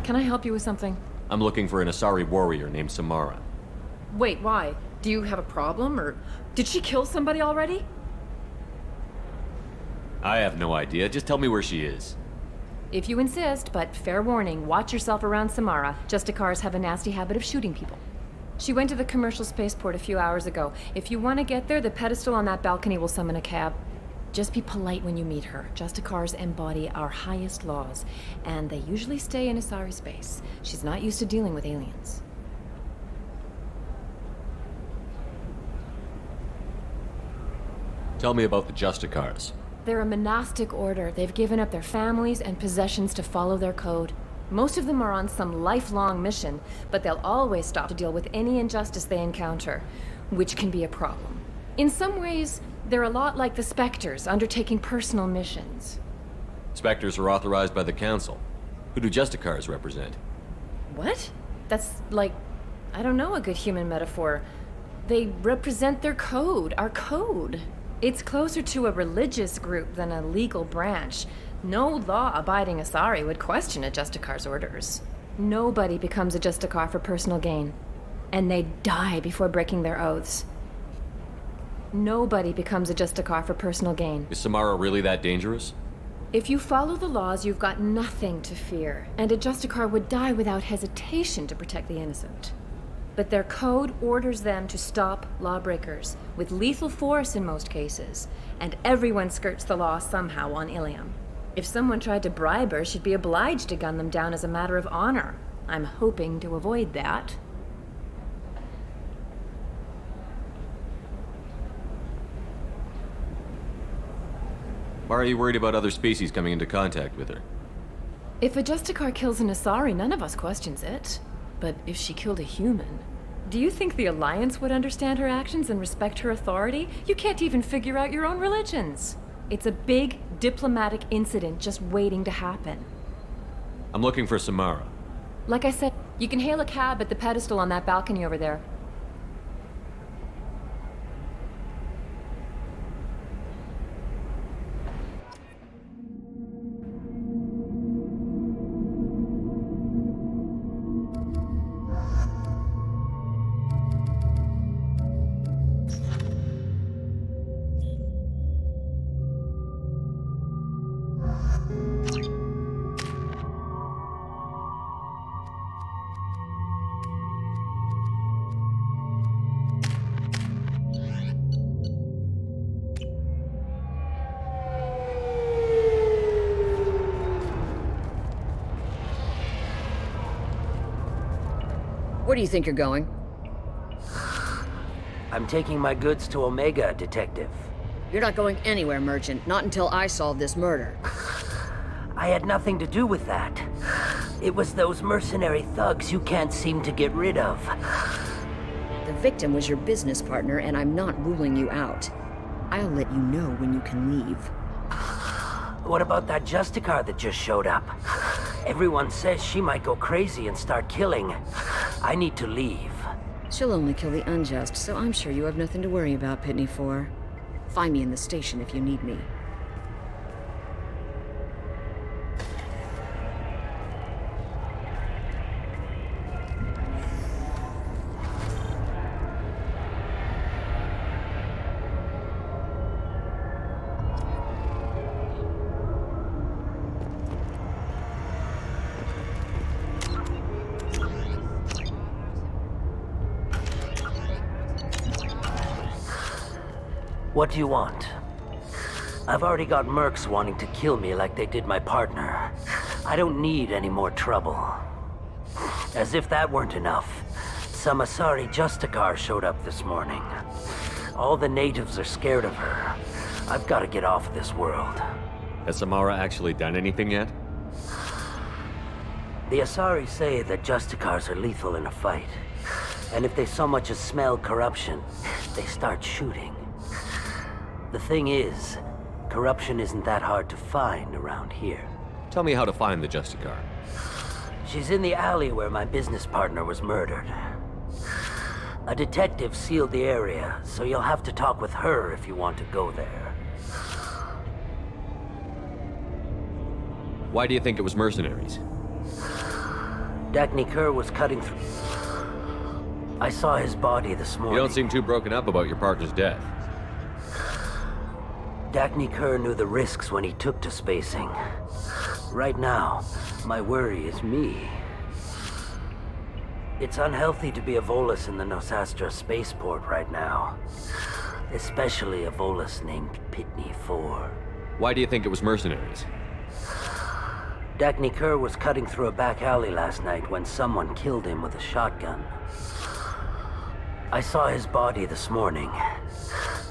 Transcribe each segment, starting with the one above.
Can I help you with something? I'm looking for an Asari warrior named Samara. Wait, why? Do you have a problem, or did she kill somebody already? I have no idea. Just tell me where she is. If you insist, but fair warning, watch yourself around Samara. Justicars have a nasty habit of shooting people. She went to the commercial spaceport a few hours ago. If you want to get there, the pedestal on that balcony will summon a cab. Just be polite when you meet her. Justicars embody our highest laws, and they usually stay in Asari space. She's not used to dealing with aliens. Tell me about the Justicars. They're a monastic order. They've given up their families and possessions to follow their code. Most of them are on some lifelong mission, but they'll always stop to deal with any injustice they encounter, which can be a problem. In some ways, they're a lot like the Spectres, undertaking personal missions. Spectres are authorized by the Council. Who do Justicars represent? What? That's like, I don't know, a good human metaphor. They represent their code, our code. It's closer to a religious group than a legal branch. No law-abiding Asari would question a Justicar's orders. Nobody becomes a Justicar for personal gain. And they die before breaking their oaths. Nobody becomes a Justicar for personal gain. Is Samara really that dangerous? If you follow the laws, you've got nothing to fear. And a Justicar would die without hesitation to protect the innocent. But their code orders them to stop lawbreakers, with lethal force in most cases. And everyone skirts the law somehow on Ilium. If someone tried to bribe her, she'd be obliged to gun them down as a matter of honor. I'm hoping to avoid that. Why are you worried about other species coming into contact with her? If a Justicar kills an Asari, none of us questions it. But if she killed a human, do you think the Alliance would understand her actions and respect her authority? You can't even figure out your own religions. It's a big diplomatic incident just waiting to happen. I'm looking for Samara. Like I said, you can hail a cab at the pedestal on that balcony over there. Where do you think you're going? I'm taking my goods to Omega, Detective. You're not going anywhere, Merchant. Not until I solve this murder. I had nothing to do with that. It was those mercenary thugs you can't seem to get rid of. The victim was your business partner, and I'm not ruling you out. I'll let you know when you can leave. What about that Justicar that just showed up? Everyone says she might go crazy and start killing. I need to leave. She'll only kill the unjust, so I'm sure you have nothing to worry about, Pitney 4. Find me in the station if you need me. What do you want? I've already got mercs wanting to kill me like they did my partner. I don't need any more trouble. As if that weren't enough, some Asari Justicar showed up this morning. All the natives are scared of her. I've got to get off this world. Has Samara actually done anything yet? The Asari say that Justicars are lethal in a fight. And if they so much as smell corruption, they start shooting. The thing is, corruption isn't that hard to find around here. Tell me how to find the Justicar. She's in the alley where my business partner was murdered. A detective sealed the area, so you'll have to talk with her if you want to go there. Why do you think it was mercenaries? Dagny Kerr was cutting through... I saw his body this morning. You don't seem too broken up about your partner's death. Dagny Kerr knew the risks when he took to spacing. Right now, my worry is me. It's unhealthy to be a Volus in the Nosastra spaceport right now. Especially a Volus named Pitney 4. Why do you think it was mercenaries? Dagny Kerr was cutting through a back alley last night when someone killed him with a shotgun. I saw his body this morning.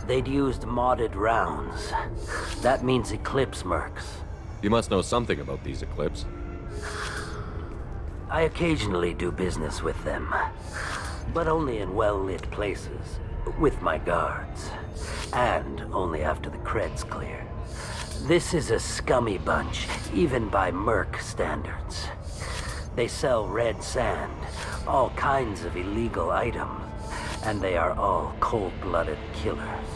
They'd used modded rounds. That means Eclipse mercs. You must know something about these Eclipse. I occasionally do business with them, but only in well-lit places, with my guards, and only after the cred's clear. This is a scummy bunch, even by merc standards. They sell red sand, all kinds of illegal items, and they are all cold-blooded killers.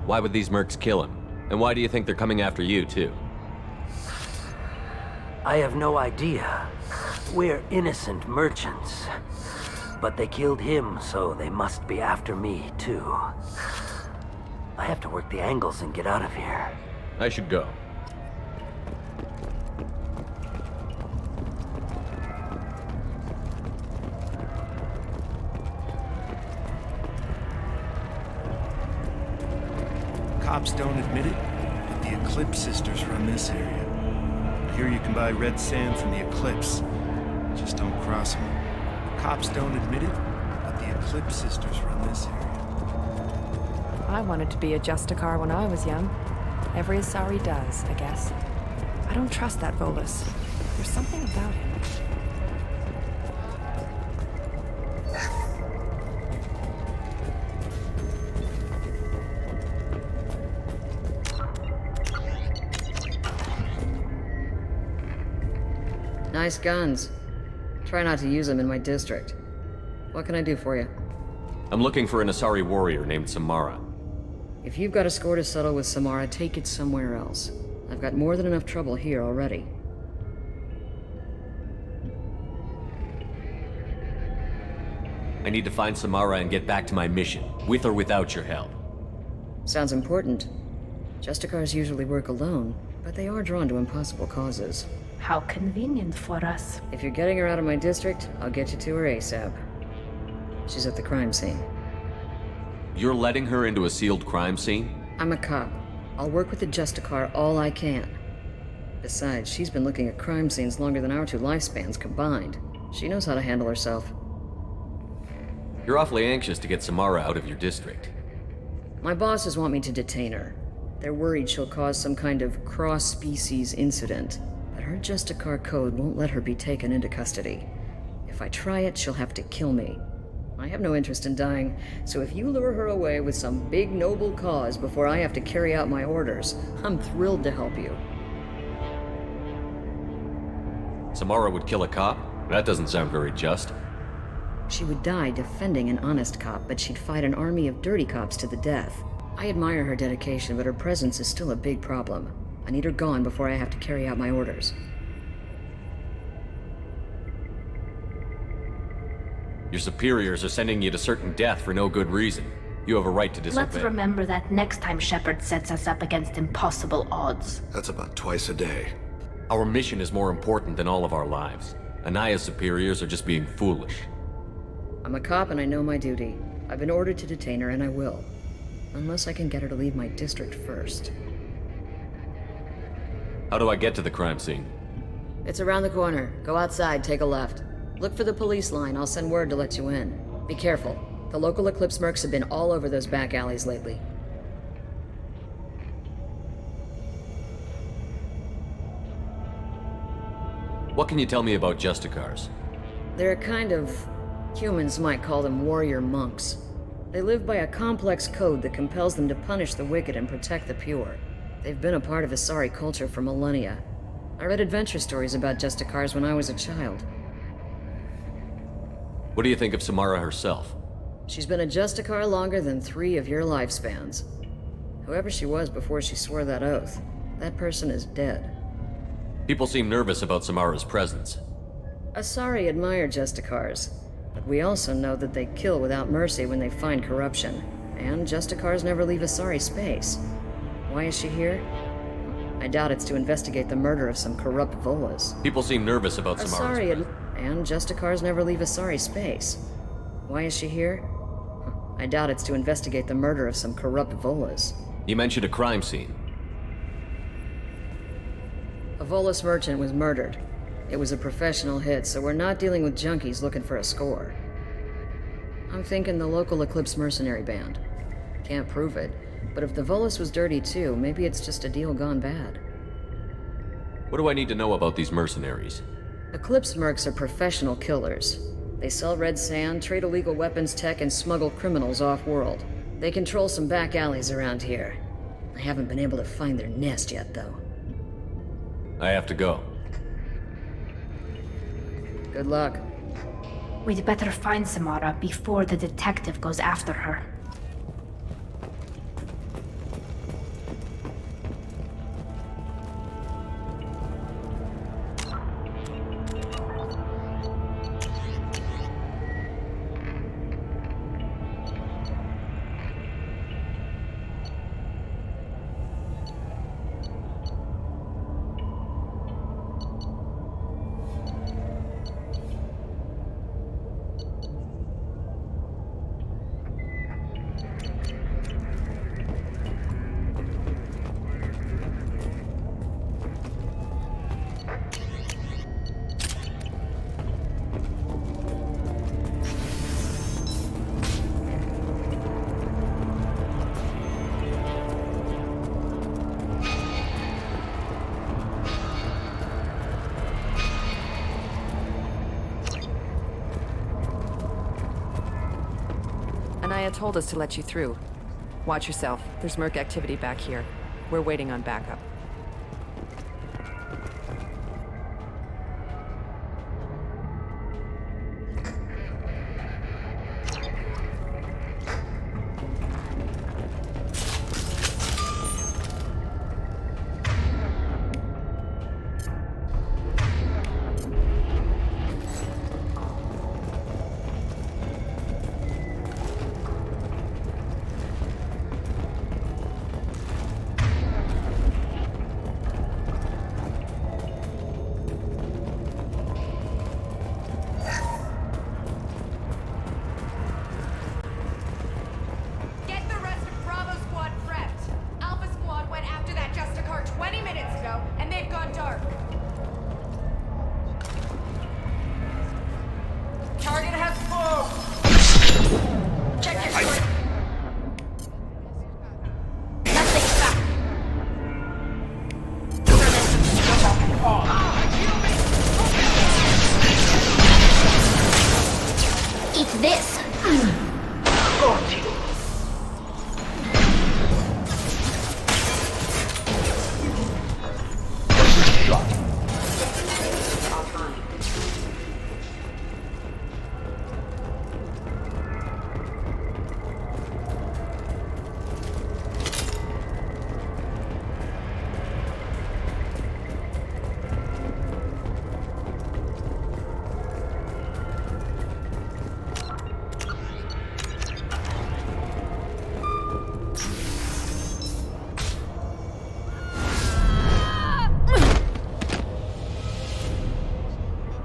Why would these mercs kill him? And why do you think they're coming after you, too? I have no idea. We're innocent merchants. But they killed him, so they must be after me, too. I have to work the angles and get out of here. I should go. Cops don't admit it, but the Eclipse sisters run this area. I hear you can buy red sand from the Eclipse. Just don't cross them. Cops don't admit it, but the Eclipse sisters run this area. I wanted to be a Justicar when I was young. Every Asari does, I guess. I don't trust that Volus. There's something about him. Nice guns. Try not to use them in my district. What can I do for you? I'm looking for an Asari warrior named Samara. If you've got a score to settle with Samara, take it somewhere else. I've got more than enough trouble here already. I need to find Samara and get back to my mission, with or without your help. Sounds important. Justicars usually work alone, but they are drawn to impossible causes. How convenient for us. If you're getting her out of my district, I'll get you to her ASAP. She's at the crime scene. You're letting her into a sealed crime scene? I'm a cop. I'll work with the Justicar all I can. Besides, she's been looking at crime scenes longer than our two lifespans combined. She knows how to handle herself. You're awfully anxious to get Samara out of your district. My bosses want me to detain her. They're worried she'll cause some kind of cross-species incident. But her Justicar code won't let her be taken into custody. If I try it, she'll have to kill me. I have no interest in dying, so if you lure her away with some big noble cause before I have to carry out my orders, I'm thrilled to help you. Samara would kill a cop? That doesn't sound very just. She would die defending an honest cop, but she'd fight an army of dirty cops to the death. I admire her dedication, but her presence is still a big problem. I need her gone before I have to carry out my orders. Your superiors are sending you to certain death for no good reason. You have a right to disobey. Let's remember that next time Shepard sets us up against impossible odds. That's about twice a day. Our mission is more important than all of our lives. Anaya's superiors are just being foolish. I'm a cop and I know my duty. I've been ordered to detain her and I will. Unless I can get her to leave my district first. How do I get to the crime scene? It's around the corner. Go outside, take a left. Look for the police line. I'll send word to let you in. Be careful. The local Eclipse mercs have been all over those back alleys lately. What can you tell me about Justicars? They're a kind of... humans might call them warrior monks. They live by a complex code that compels them to punish the wicked and protect the pure. They've been a part of Asari culture for millennia. I read adventure stories about Justicars when I was a child. What do you think of Samara herself? She's been a Justicar longer than 3 of your lifespans. Whoever she was before she swore that oath, that person is dead. People seem nervous about Samara's presence. Asari admire Justicars, but we also know that they kill without mercy when they find corruption. And Justicars never leave Asari space. Why is she here? I doubt it's to investigate the murder of some corrupt Volas. People seem nervous about Samara's And Justicars never leave Asari space. Why is she here? I doubt it's to investigate the murder of some corrupt Volas. You mentioned a crime scene. A Volus merchant was murdered. It was a professional hit, so we're not dealing with junkies looking for a score. I'm thinking the local Eclipse mercenary band. Can't prove it, but if the Volus was dirty too, maybe it's just a deal gone bad. What do I need to know about these mercenaries? Eclipse mercs are professional killers. They sell red sand, trade illegal weapons tech, and smuggle criminals off-world. They control some back alleys around here. I haven't been able to find their nest yet, though. I have to go. Good luck. We'd better find Samara before the detective goes after her. Anaya told us to let you through. Watch yourself. There's Merc activity back here. We're waiting on backup.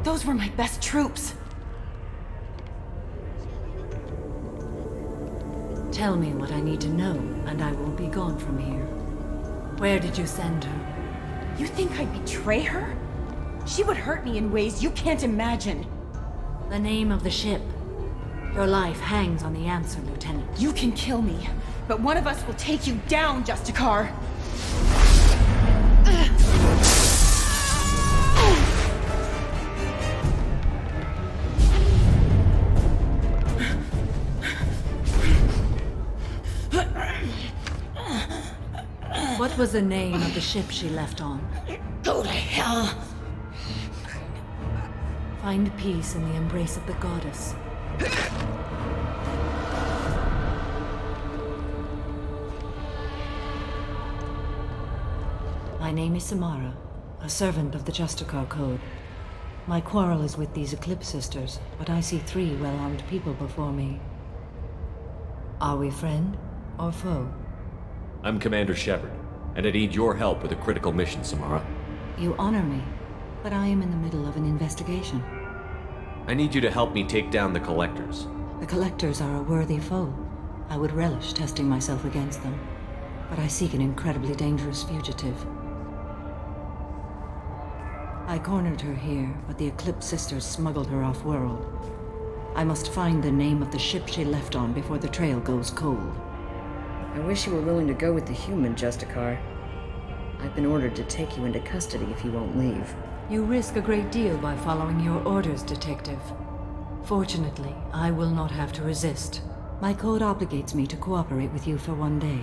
Those were my best troops. Tell me what I need to know, and I will be gone from here. Where did you send her? You think I'd betray her? She would hurt me in ways you can't imagine. The name of the ship. Your life hangs on the answer, Lieutenant. You can kill me, but one of us will take you down, Justicar. What was the name of the ship she left on? Go to hell! Find peace in the embrace of the goddess. My name is Samara, a servant of the Justicar Code. My quarrel is with these Eclipse Sisters, but I see 3 well-armed people before me. Are we friend or foe? I'm Commander Shepard, and I need your help with a critical mission, Samara. You honor me, but I am in the middle of an investigation. I need you to help me take down the Collectors. The Collectors are a worthy foe. I would relish testing myself against them, but I seek an incredibly dangerous fugitive. I cornered her here, but the Eclipse Sisters smuggled her off-world. I must find the name of the ship she left on before the trail goes cold. I wish you were willing to go with the human, Justicar. I've been ordered to take you into custody if you won't leave. You risk a great deal by following your orders, Detective. Fortunately, I will not have to resist. My code obligates me to cooperate with you for 1 day.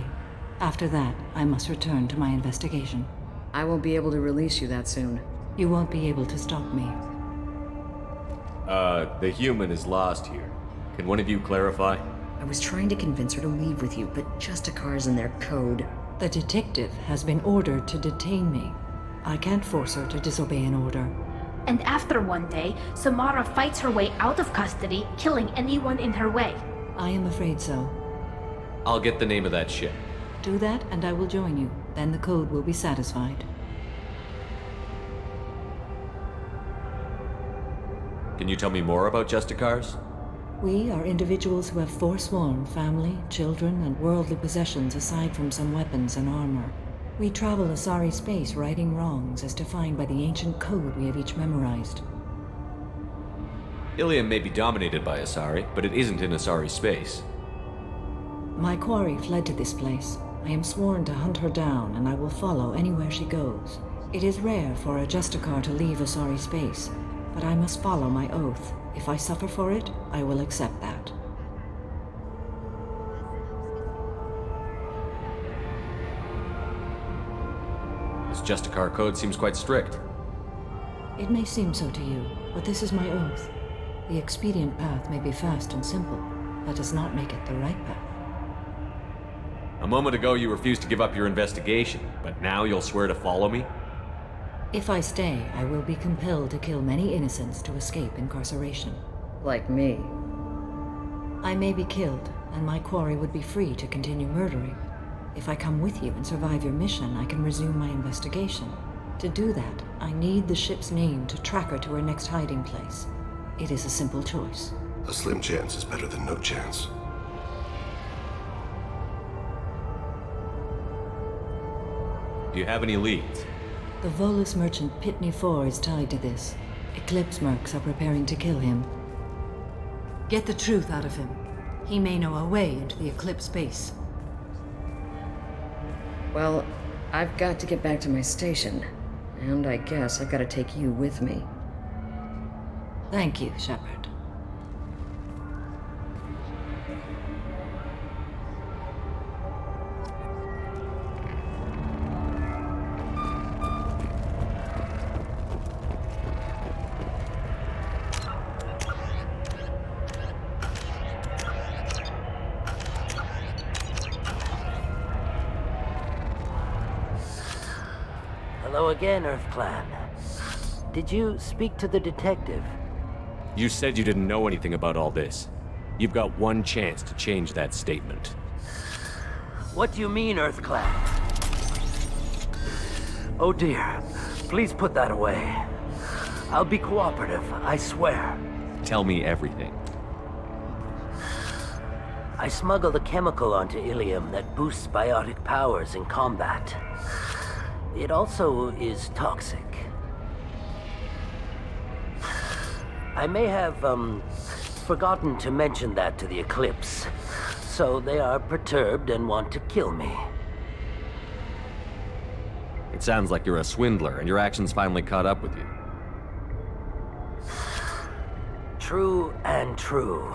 After that, I must return to my investigation. I won't be able to release you that soon. You won't be able to stop me. The human is lost here. Can one of you clarify? I was trying to convince her to leave with you, but Justicar's in their code. The detective has been ordered to detain me. I can't force her to disobey an order. And after 1 day, Samara fights her way out of custody, killing anyone in her way. I am afraid so. I'll get the name of that ship. Do that and I will join you. Then the code will be satisfied. Can you tell me more about Justicars? We are individuals who have forsworn family, children, and worldly possessions aside from some weapons and armor. We travel Asari space righting wrongs as defined by the ancient code we have each memorized. Ilium may be dominated by Asari, but it isn't in Asari space. My quarry fled to this place. I am sworn to hunt her down, and I will follow anywhere she goes. It is rare for a Justicar to leave Asari space, but I must follow my oath. If I suffer for it, I will accept that. This Justicar code seems quite strict. It may seem so to you, but this is my oath. The expedient path may be fast and simple. That does not make it the right path. A moment ago you refused to give up your investigation, but now you'll swear to follow me? If I stay, I will be compelled to kill many innocents to escape incarceration. Like me. I may be killed, and my quarry would be free to continue murdering. If I come with you and survive your mission, I can resume my investigation. To do that, I need the ship's name to track her to her next hiding place. It is a simple choice. A slim chance is better than no chance. Do you have any leads? The Volus merchant Pitney IV is tied to this. Eclipse mercs are preparing to kill him. Get the truth out of him. He may know a way into the Eclipse base. Well, I've got to get back to my station. And I guess I've got to take you with me. Thank you, Shepard. Hello again, Earth Clan. Did you speak to the detective? You said you didn't know anything about all this. You've got one chance to change that statement. What do you mean, Earth Clan? Oh dear. Please put that away. I'll be cooperative, I swear. Tell me everything. I smuggled a chemical onto Ilium that boosts biotic powers in combat. It also is toxic. I may have, forgotten to mention that to the Eclipse, so they are perturbed and want to kill me. It sounds like you're a swindler, and your actions finally caught up with you. True and true.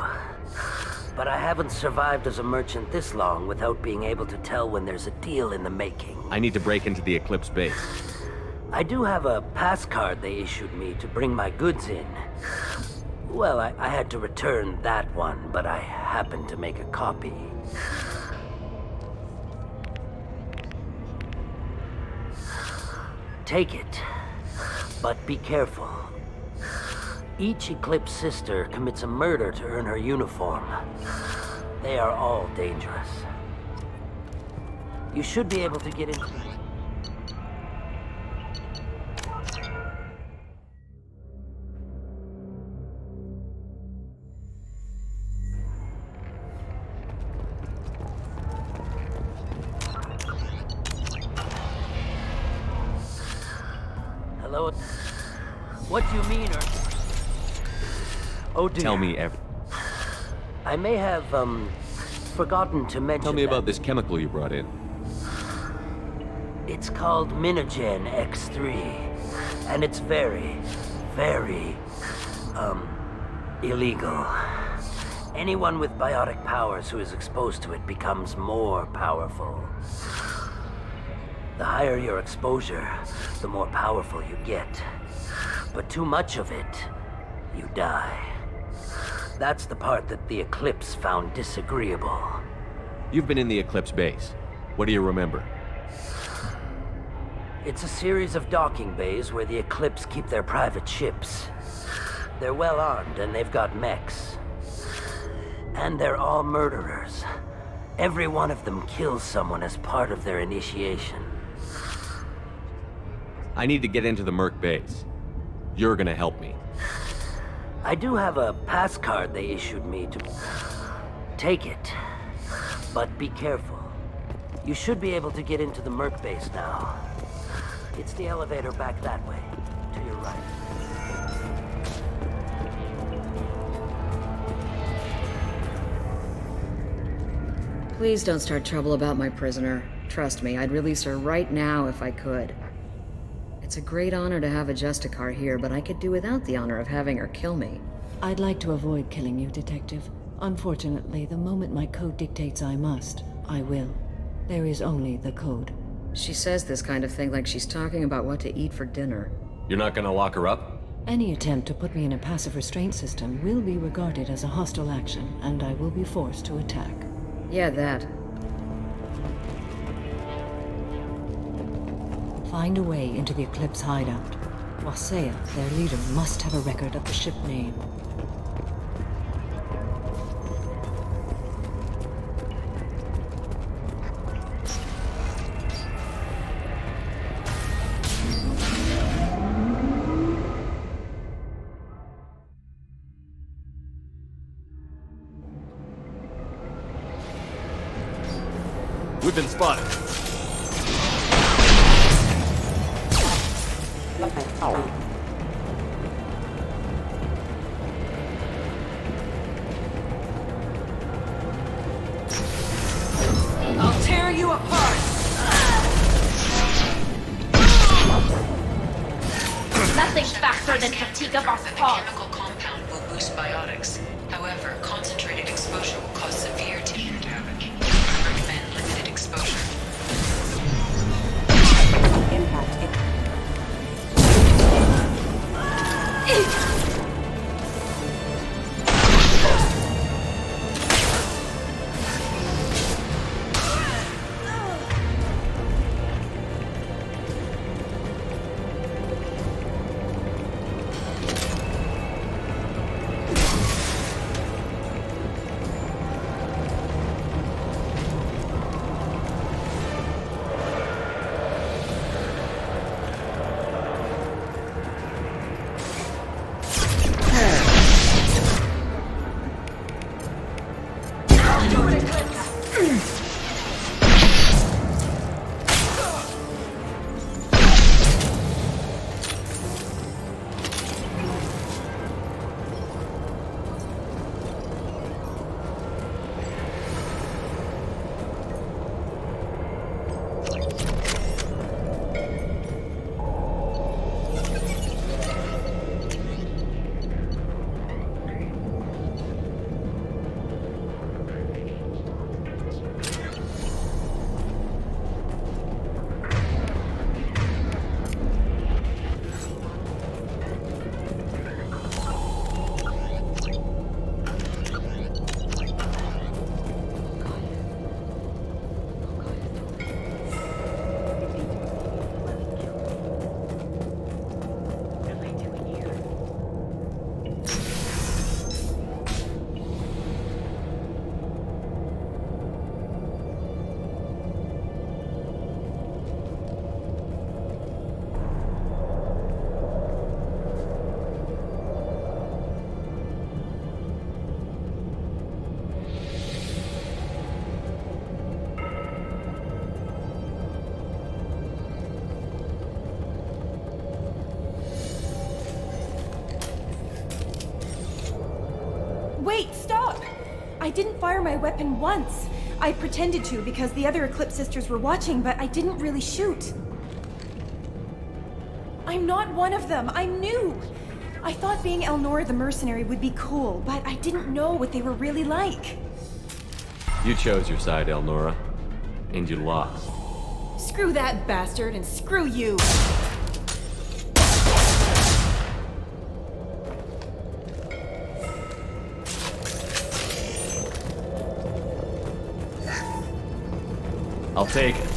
But I haven't survived as a merchant this long without being able to tell when there's a deal in the making. I need to break into the Eclipse base. I do have a pass card they issued me to bring my goods in. Well, I had to return that one, but I happened to make a copy. Take it, but be careful. Each Eclipse sister commits a murder to earn her uniform. They are all dangerous. You should be able to get into... Hello? What do you mean, Oh dear. Tell me everything. I may have, forgotten to mention Tell me that about this chemical you brought in. It's called Minogen X3. And it's very, very, illegal. Anyone with biotic powers who is exposed to it becomes more powerful. The higher your exposure, the more powerful you get. But too much of it, you die. That's the part that the Eclipse found disagreeable. You've been in the Eclipse base. What do you remember? It's a series of docking bays where the Eclipse keep their private ships. They're well armed and they've got mechs. And they're all murderers. Every one of them kills someone as part of their initiation. I need to get into the Merc base. You're gonna help me. I do have a pass card they issued me to... Take it. But be careful. You should be able to get into the Merc base now. It's the elevator back that way, to your right. Please don't start trouble about my prisoner. Trust me, I'd release her right now if I could. It's a great honor to have a Justicar here, but I could do without the honor of having her kill me. I'd like to avoid killing you, Detective. Unfortunately, the moment my code dictates I must, I will. There is only the code. She says this kind of thing like she's talking about what to eat for dinner. You're not gonna lock her up? Any attempt to put me in a passive restraint system will be regarded as a hostile action, and I will be forced to attack. Yeah, that. Find a way into the Eclipse hideout. Wasea, their leader, must have a record of the ship name. We've been spotted. I'll tear you apart! Nothing faster than Fatiga Boss The Paul. chemical compound will boost biotics. However, concentrated exposure will cause severe tissue damage. I recommend limited exposure. I didn't fire my weapon once. I pretended to because the other Eclipse sisters were watching, but I didn't really shoot. I'm not one of them. I'm new. I thought being Elnora the mercenary would be cool, but I didn't know what they were really like. You chose your side, Elnora. And you lost. Screw that bastard and screw you. I'll take it.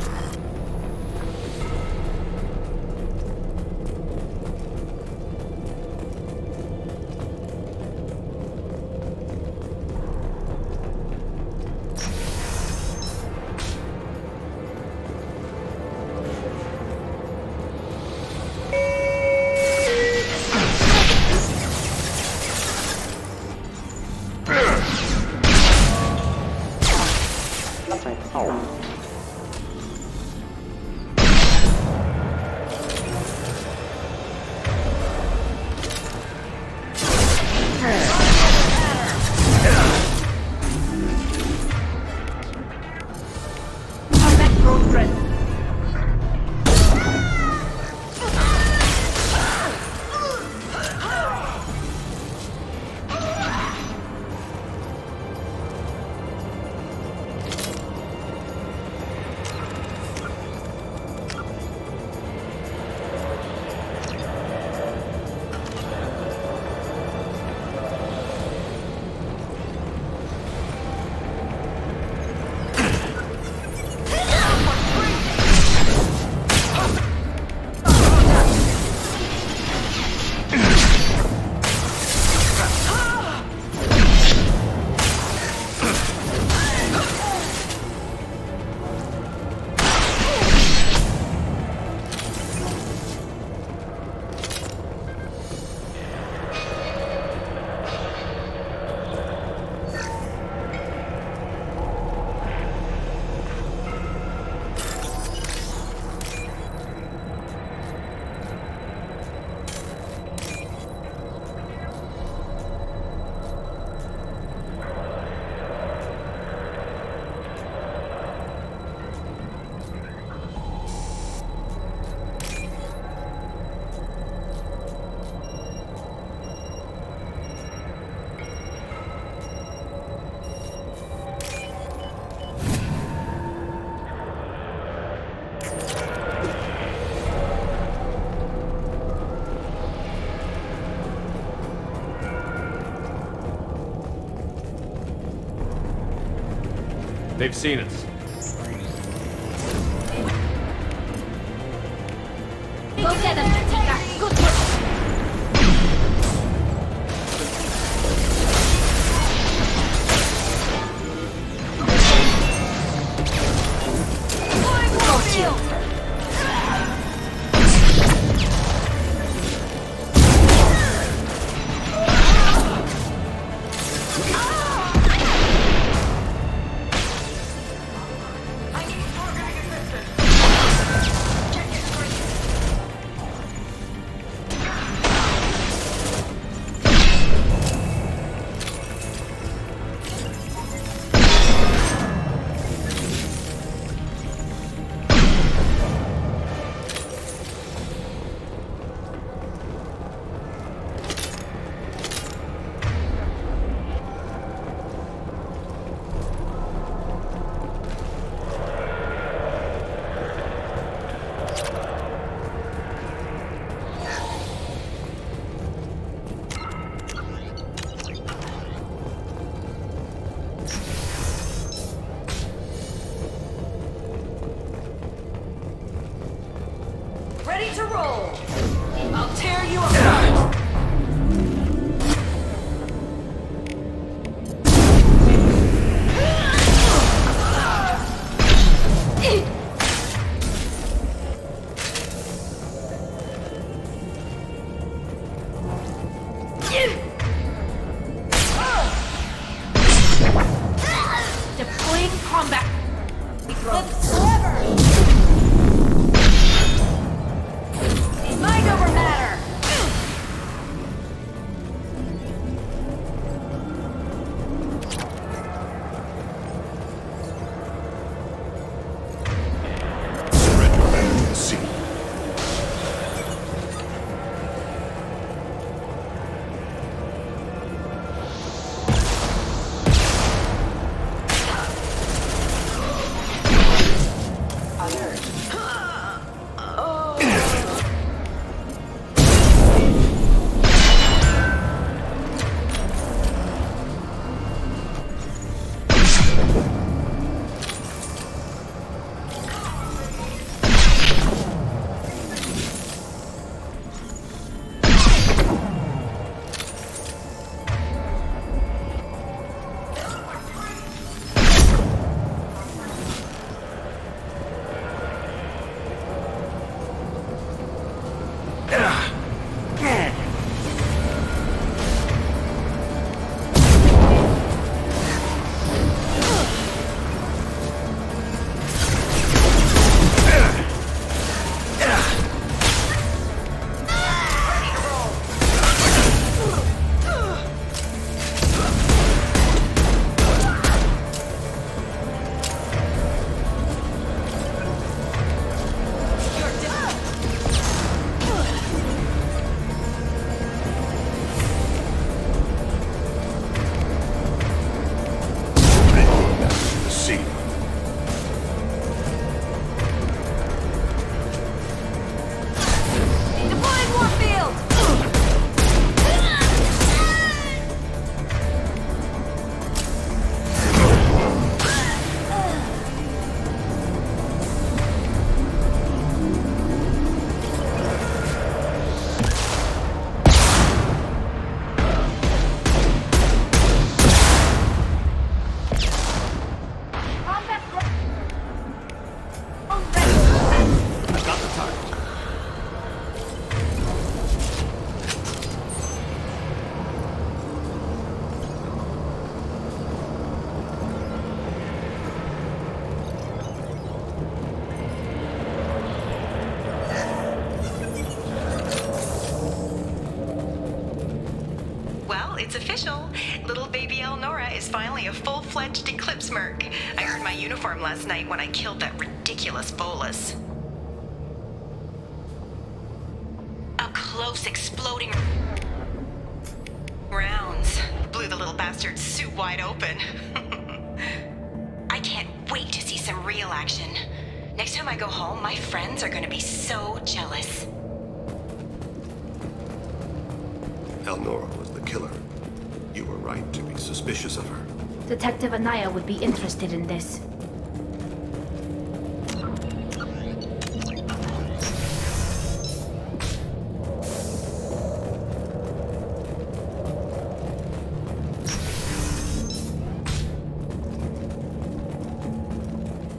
They've seen us. Go get them, Jessica. Good work. Ready to roll. I'll tear you apart. Deploying combat. Let's forever. Mind over matter. it's official. Little baby Elnora is finally a full-fledged Eclipse merc. I earned my uniform last night when I killed that ridiculous bolus. Up close, exploding rounds blew the little bastard's suit wide open. I can't wait to see some real action. Next time I go home, my friends are gonna be so jealous. Elnora was the killer. You were right to be suspicious of her. Detective Anaya would be interested in this.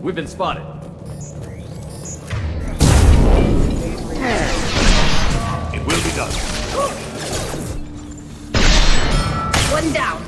We've been spotted. It will be done. One down.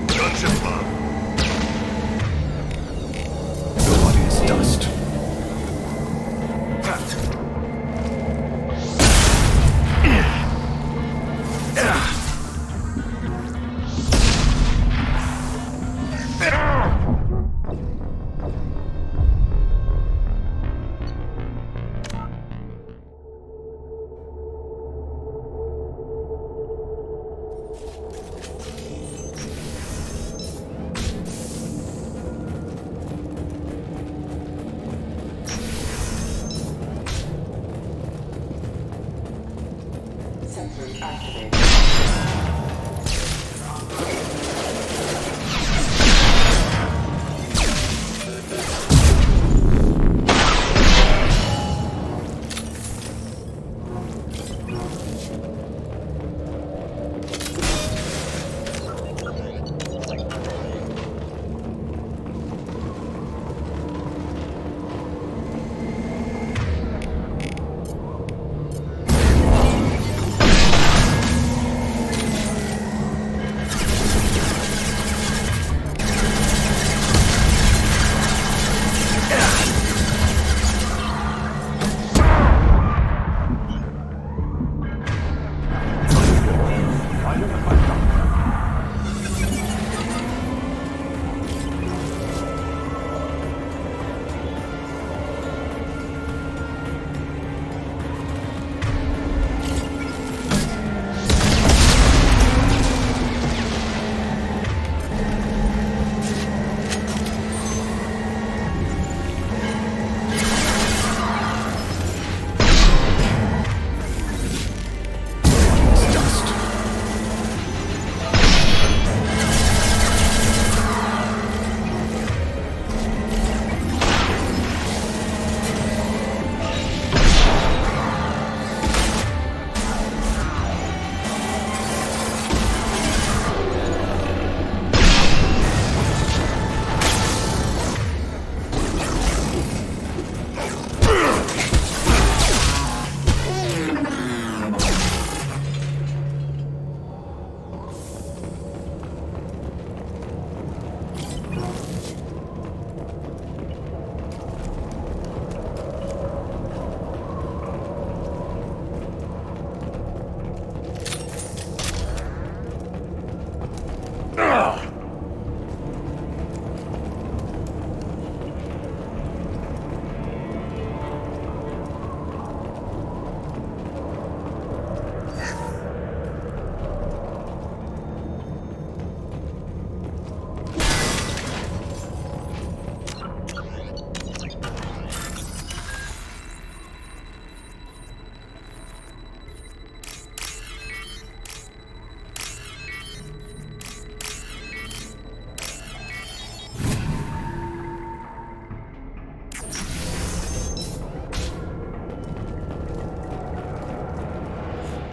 Gunship bomb. Nobody is dust.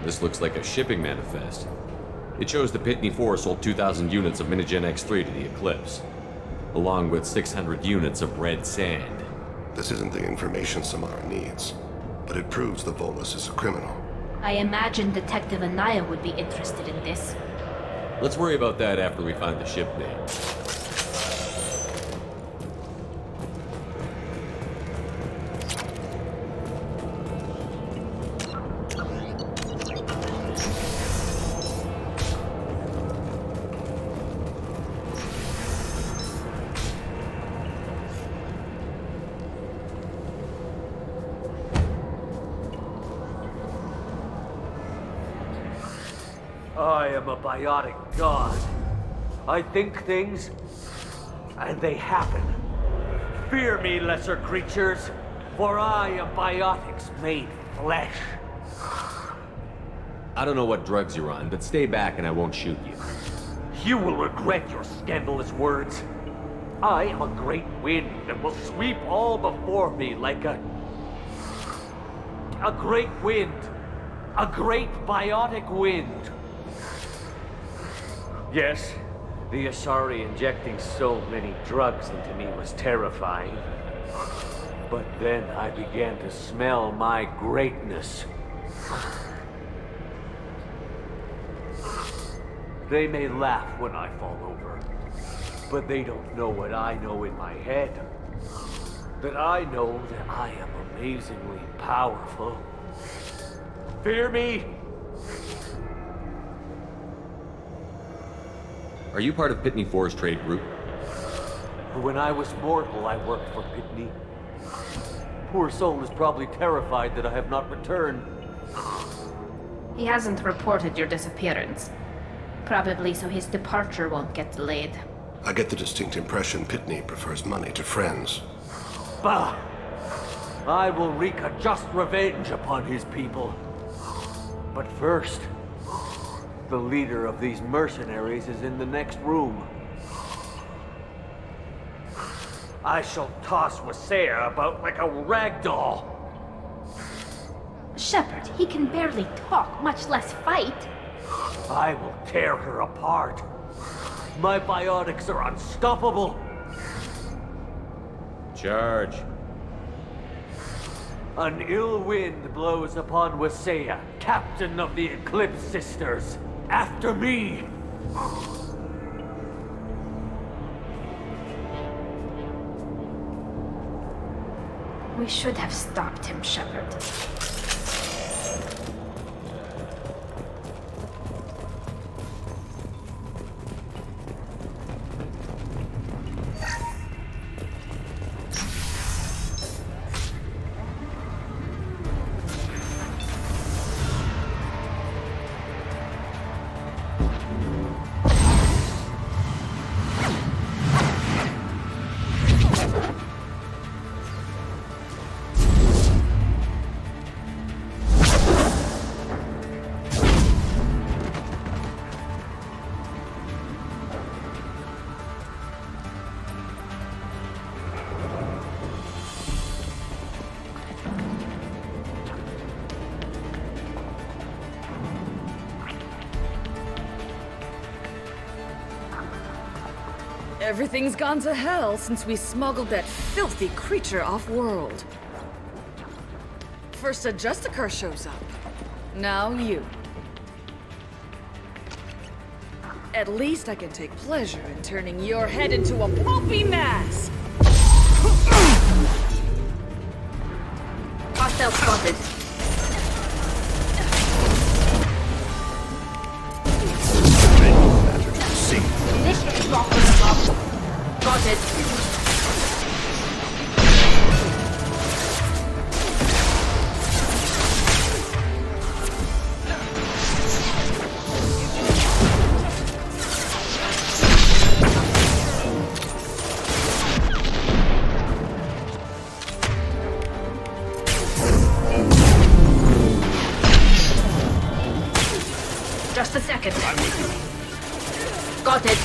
This looks like a shipping manifest. It shows the Pitney 4 sold 2,000 units of Minigen X3 to the Eclipse. along with 600 units of red sand. This isn't the information Samara needs, but it proves the Volus is a criminal. I imagine Detective Anaya would be interested in this. Let's worry about that after we find the ship name. I am a biotic god. I think things, and they happen. Fear me, lesser creatures, for I am biotics made flesh. I don't know what drugs you're on, but stay back and I won't shoot you. You will regret your scandalous words. I am a great wind that will sweep all before me like a great wind. A great biotic wind. Yes, the Asari injecting so many drugs into me was terrifying. But then I began to smell my greatness. They may laugh when I fall over, but they don't know what I know in my head. That I know that I am amazingly powerful. Fear me? Are you part of Pitney Four's trade group? When I was mortal, I worked for Pitney. Poor soul is probably terrified that I have not returned. He hasn't reported your disappearance. Probably so his departure won't get delayed. I get the distinct impression Pitney prefers money to friends. Bah! I will wreak a just revenge upon his people. But first, the leader of these mercenaries is in the next room. I shall toss Wasea about like a rag doll. Shepard, he can barely talk, much less fight. I will tear her apart. My biotics are unstoppable. Charge. An ill wind blows upon Wasea, captain of the Eclipse Sisters. After me! We should have stopped him, Shepard. Everything's gone to hell since we smuggled that filthy creature off-world. First a Justicar shows up. Now you. At least I can take pleasure in turning your head into a pulpy mass! Hostile spotted. Initiate drop from above. Got it. Just a second. I'm with you. Got it.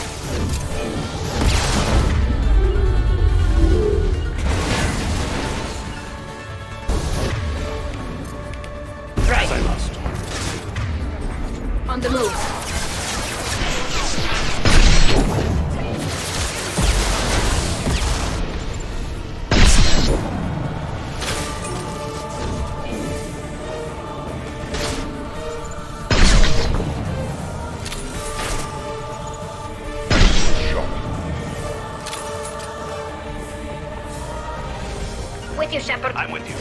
Right. I must. On the move. you, Shepard. I'm with you.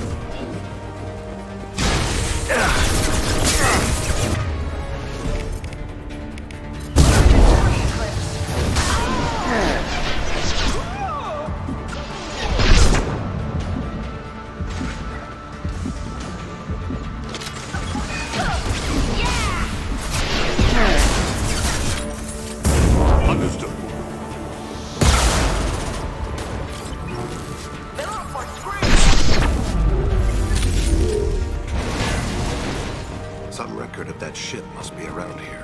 Understood. Some record of that ship must be around here.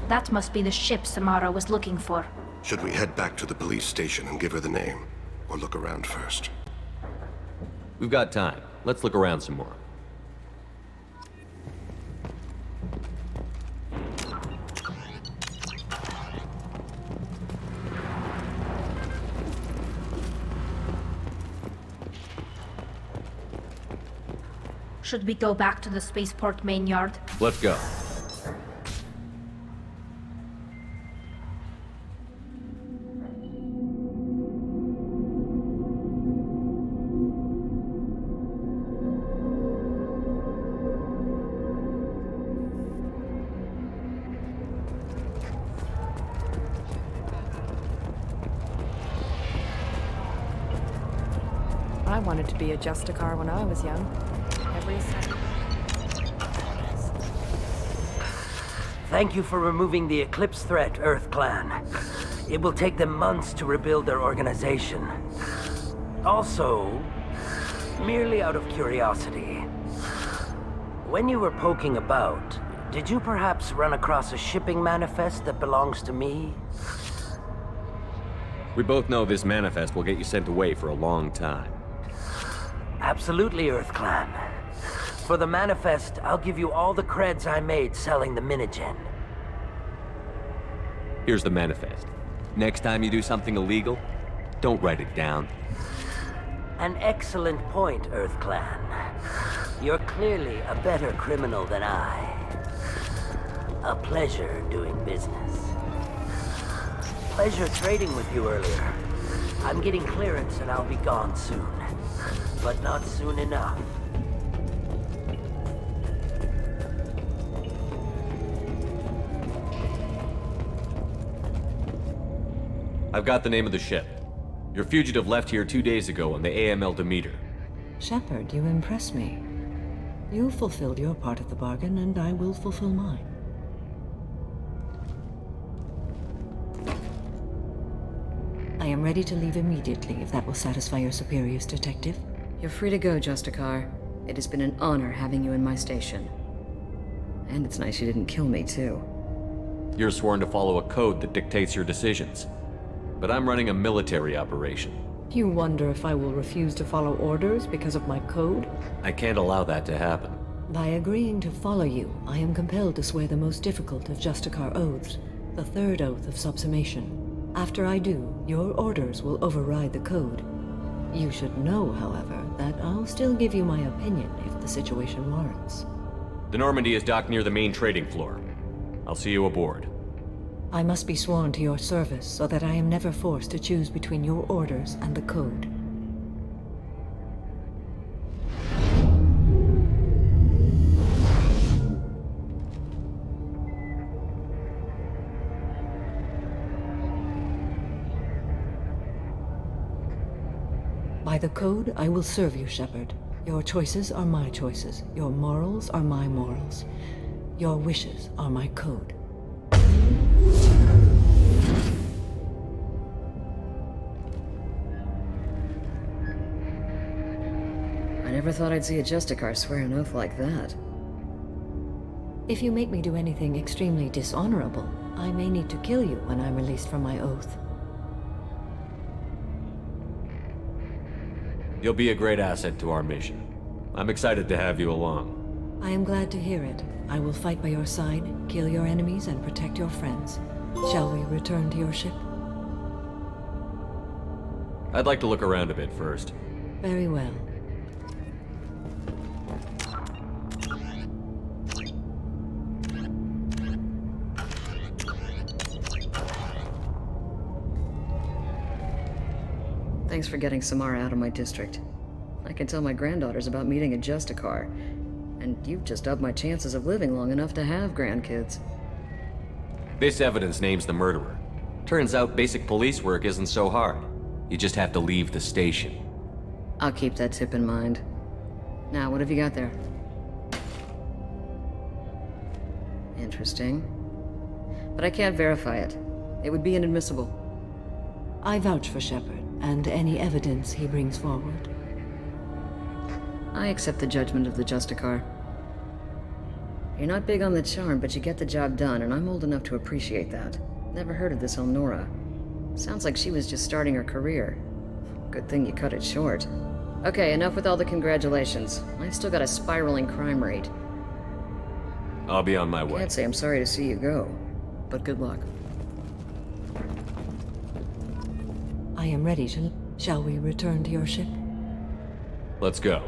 That must be the ship Samara was looking for. Should we head back to the police station and give her the name? Or look around first? We've got time. Let's look around some more. Should we go back to the spaceport main yard? Let's go. I wanted to be a Justicar when I was young. Every second. Thank you for removing the Eclipse threat, Earth Clan. It will take them months to rebuild their organization. Also, merely out of curiosity, when you were poking about, did you perhaps run across a shipping manifest that belongs to me? We both know this manifest will get you sent away for a long time. Absolutely, Earth Clan. For the manifest, I'll give you all the creds I made selling the Minigen. Here's the manifest. Next time you do something illegal, don't write it down. An excellent point, Earth Clan. You're clearly a better criminal than I. A pleasure doing business. Pleasure trading with you earlier. I'm getting clearance and I'll be gone soon. But not soon enough. I've got the name of the ship. Your fugitive left here 2 days ago on the AML Demeter. Shepard, you impress me. You fulfilled your part of the bargain, and I will fulfill mine. I am ready to leave immediately if that will satisfy your superiors, Detective. You're free to go, Justicar. It has been an honor having you in my station. And it's nice you didn't kill me, too. You're sworn to follow a code that dictates your decisions. But I'm running a military operation. You wonder if I will refuse to follow orders because of my code? I can't allow that to happen. By agreeing to follow you, I am compelled to swear the most difficult of Justicar oaths, the third oath of subsumation. After I do, your orders will override the code. You should know, however, that I'll still give you my opinion if the situation warrants. The Normandy is docked near the main trading floor. I'll see you aboard. I must be sworn to your service so that I am never forced to choose between your orders and the code. the code, I will serve you, Shepard. Your choices are my choices. Your morals are my morals. Your wishes are my code. I never thought I'd see a Justicar swear an oath like that. If you make me do anything extremely dishonorable, I may need to kill you when I'm released from my oath. You'll be a great asset to our mission. I'm excited to have you along. I am glad to hear it. I will fight by your side, kill your enemies, and protect your friends. Shall we return to your ship? I'd like to look around a bit first. Very well. Thanks for getting Samara out of my district. I can tell my granddaughters about meeting a Justicar, and you've just upped my chances of living long enough to have grandkids. This evidence names the murderer. Turns out basic police work isn't so hard. You just have to leave the station. I'll keep that tip in mind. Now, what have you got there? Interesting. But I can't verify it. It would be inadmissible. I vouch for Shepard, and any evidence he brings forward. I accept the judgment of the Justicar. You're not big on the charm, but you get the job done, and I'm old enough to appreciate that. Never heard of this Elnora. Sounds like she was just starting her career. Good thing you cut it short. Okay, enough with all the congratulations. I've still got a spiraling crime rate. I'll be on my way. Can't say I'm sorry to see you go, but good luck. I am ready to... Shall we return to your ship? Let's go.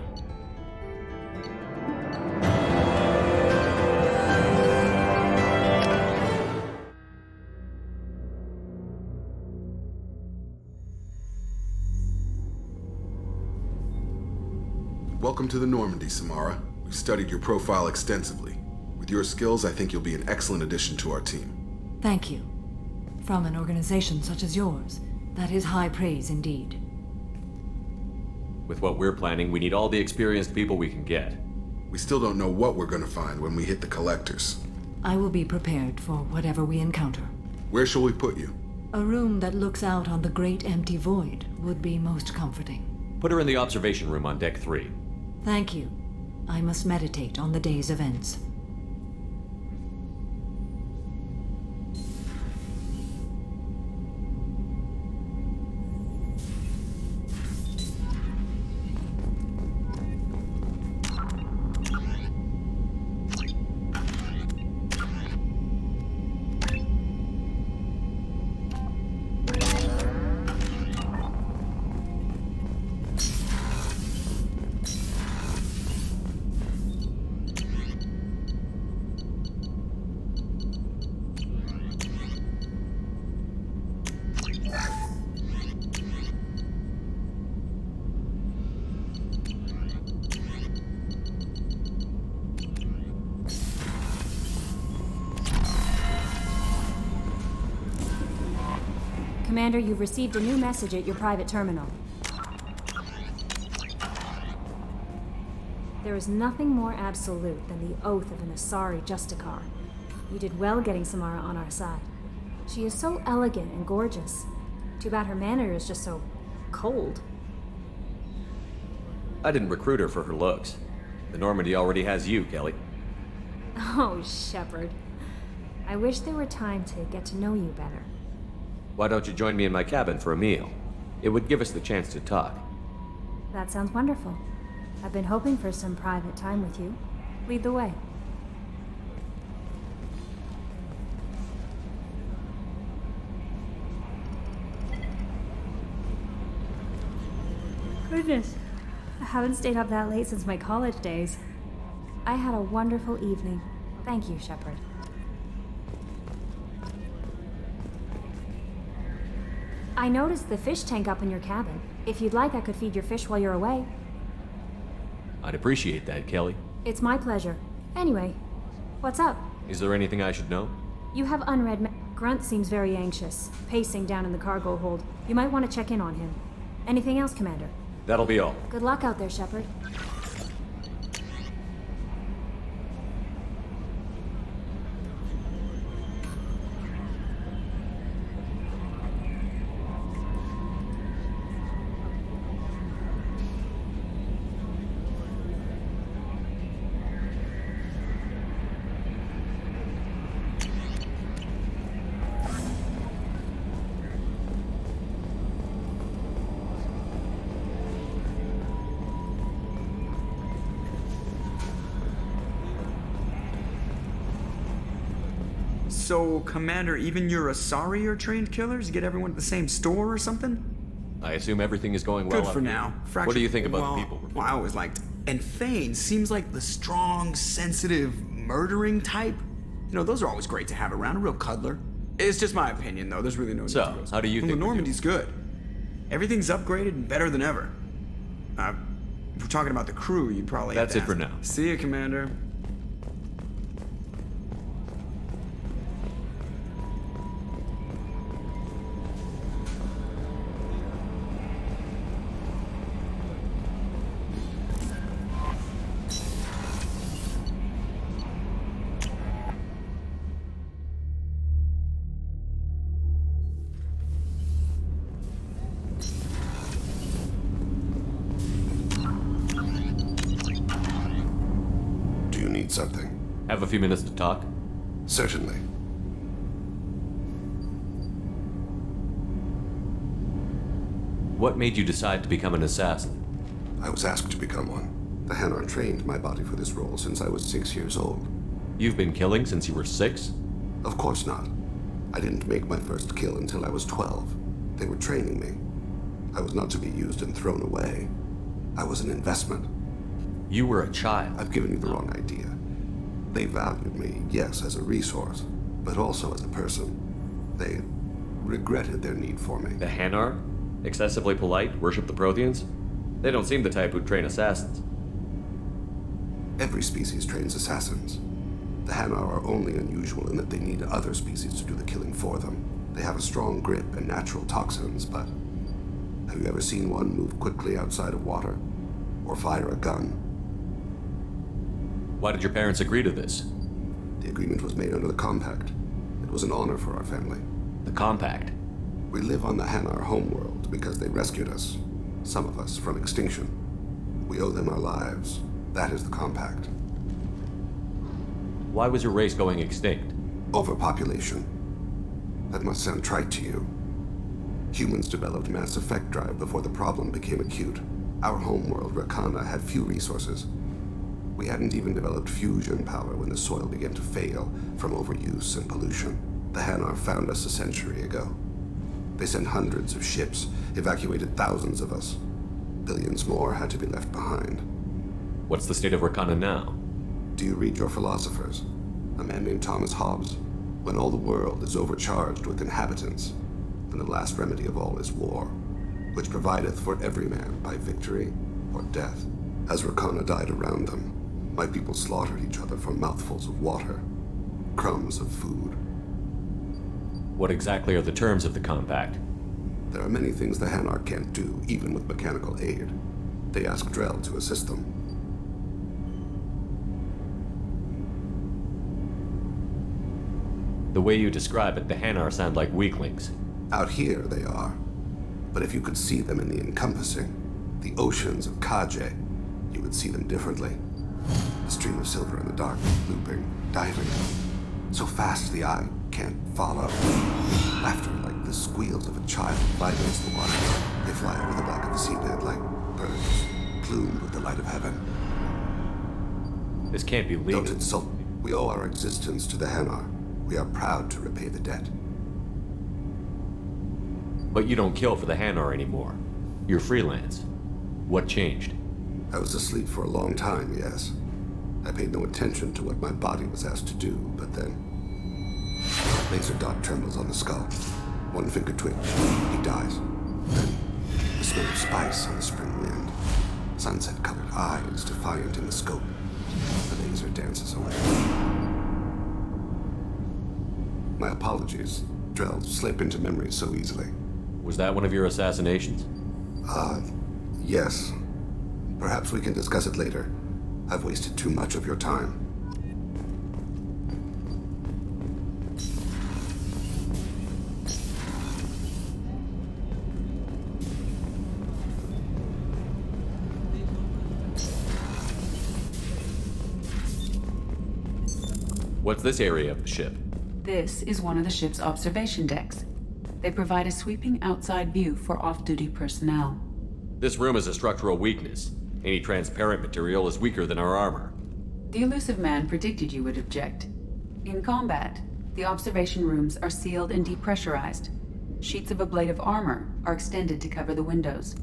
Welcome to the Normandy, Samara. We've studied your profile extensively. With your skills, I think you'll be an excellent addition to our team. Thank you. From an organization such as yours, that is high praise indeed. With what we're planning, we need all the experienced people we can get. We still don't know what we're gonna find when we hit the collectors. I will be prepared for whatever we encounter. Where shall we put you? A room that looks out on the great empty void would be most comforting. Put her in the observation room on Deck 3. Thank you. I must meditate on the day's events. Commander, you've received a new message at your private terminal. There is nothing more absolute than the oath of an Asari Justicar. You did well getting Samara on our side. She is so elegant and gorgeous. Too bad her manner is just so cold. I didn't recruit her for her looks. The Normandy already has you, Kelly. Oh, Shepard. I wish there were time to get to know you better. Why don't you join me in my cabin for a meal? It would give us the chance to talk. That sounds wonderful. I've been hoping for some private time with you. Lead the way. Goodness, I haven't stayed up that late since my college days. I had a wonderful evening. Thank you, Shepard. I noticed the fish tank up in your cabin. If you'd like, I could feed your fish while you're away. I'd appreciate that, Kelly. It's my pleasure. Anyway, what's up? Is there anything I should know? You have unread Grunt seems very anxious, pacing down in the cargo hold. You might want to check in on him. Anything else, Commander? That'll be all. Good luck out there, Shepard. So, Commander, even your Asari are trained killers? Get everyone at the same store or something? I assume everything is going well. Good up for here. now. What do you think about the people? Well, I always liked. And Thane seems like the strong, sensitive, murdering type. You know, those are always great to have around. A real cuddler. It's just my opinion, though. There's really no need to go. How do you think? The Normandy's good. Everything's upgraded and better than ever. If we're talking about the crew, you'd probably. That's it for now. See you, Commander. Something. Have a few minutes to talk? Certainly. What made you decide to become an assassin? I was asked to become one. The Hanar trained my body for this role since I was 6 years old. You've been killing since you were 6? Of course not. I didn't make my first kill until I was 12. They were training me. I was not to be used and thrown away. I was an investment. You were a child. I've given you the wrong idea. They valued me, yes, as a resource, but also as a person. They regretted their need for me. The Hanar? Excessively polite, worship the Protheans? They don't seem the type who'd train assassins. Every species trains assassins. The Hanar are only unusual in that they need other species to do the killing for them. They have a strong grip and natural toxins, but have you ever seen one move quickly outside of water? Or fire a gun? Why did your parents agree to this? The agreement was made under the Compact. It was an honor for our family. The Compact? We live on the Hanar homeworld because they rescued us, some of us, from extinction. We owe them our lives. That is the Compact. Why was your race going extinct? Overpopulation. That must sound trite to you. Humans developed mass effect drive before the problem became acute. Our homeworld, Rakana, had few resources. We hadn't even developed fusion power when the soil began to fail from overuse and pollution. The Hanar found us a century ago. They sent hundreds of ships, evacuated thousands of us. Billions more had to be left behind. What's the state of Rakana now? Do you read your philosophers? A man named Thomas Hobbes. When all the world is overcharged with inhabitants, then the last remedy of all is war, which provideth for every man by victory or death. As Rakana died around them, my people slaughtered each other for mouthfuls of water, crumbs of food. What exactly are the terms of the Compact? There are many things the Hanar can't do, even with mechanical aid. They ask Drell to assist them. The way you describe it, the Hanar sound like weaklings. Out here, they are. But if you could see them in the encompassing, the oceans of Kaje, you would see them differently. A stream of silver in the dark, looping, diving. So fast the eye can't follow. Laughter like the squeals of a child vibrates the water. They fly over the back of the seabed like birds, plumed with the light of heaven. This can't be legal. Don't insult me. We owe our existence to the Hanar. We are proud to repay the debt. But you don't kill for the Hanar anymore. You're freelance. What changed? I was asleep for a long time, yes. I paid no attention to what my body was asked to do, but then... Laser dot trembles on the skull. One finger twitch. He dies. Then, the smell of spice on the spring wind. Sunset-colored eyes defiant in the scope. The laser dances away. My apologies. Drell slip into memory so easily. Was that one of your assassinations? Yes. Perhaps we can discuss it later. I've wasted too much of your time. What's this area of the ship? This is one of the ship's observation decks. They provide a sweeping outside view for off-duty personnel. This room is a structural weakness. Any transparent material is weaker than our armor. The elusive man predicted you would object. In combat, the observation rooms are sealed and depressurized. Sheets of ablative armor are extended to cover the windows.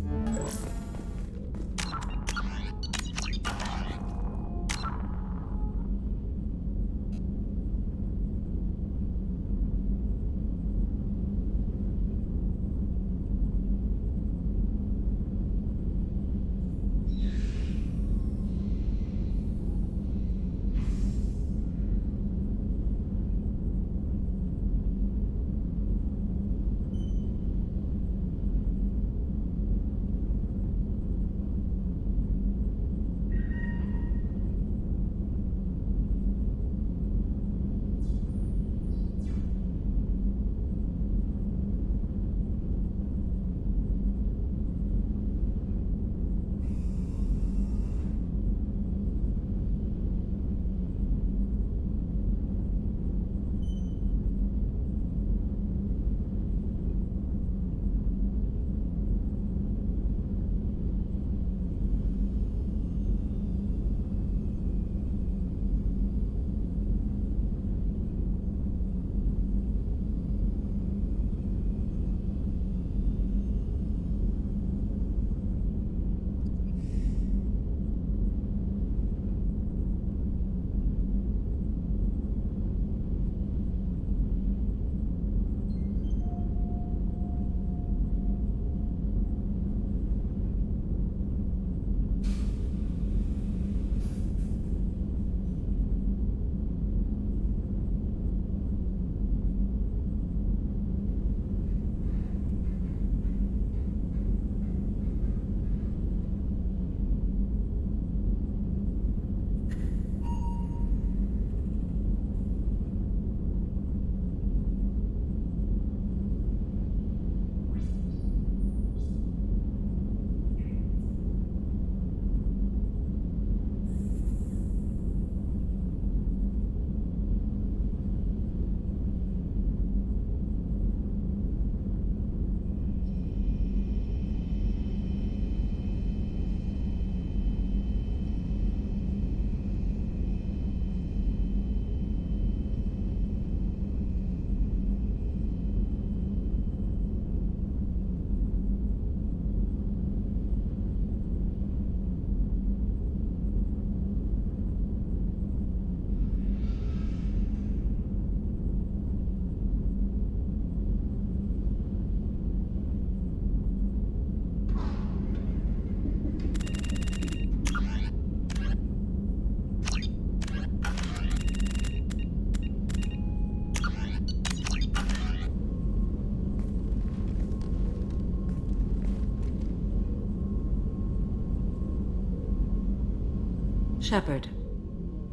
Shepard.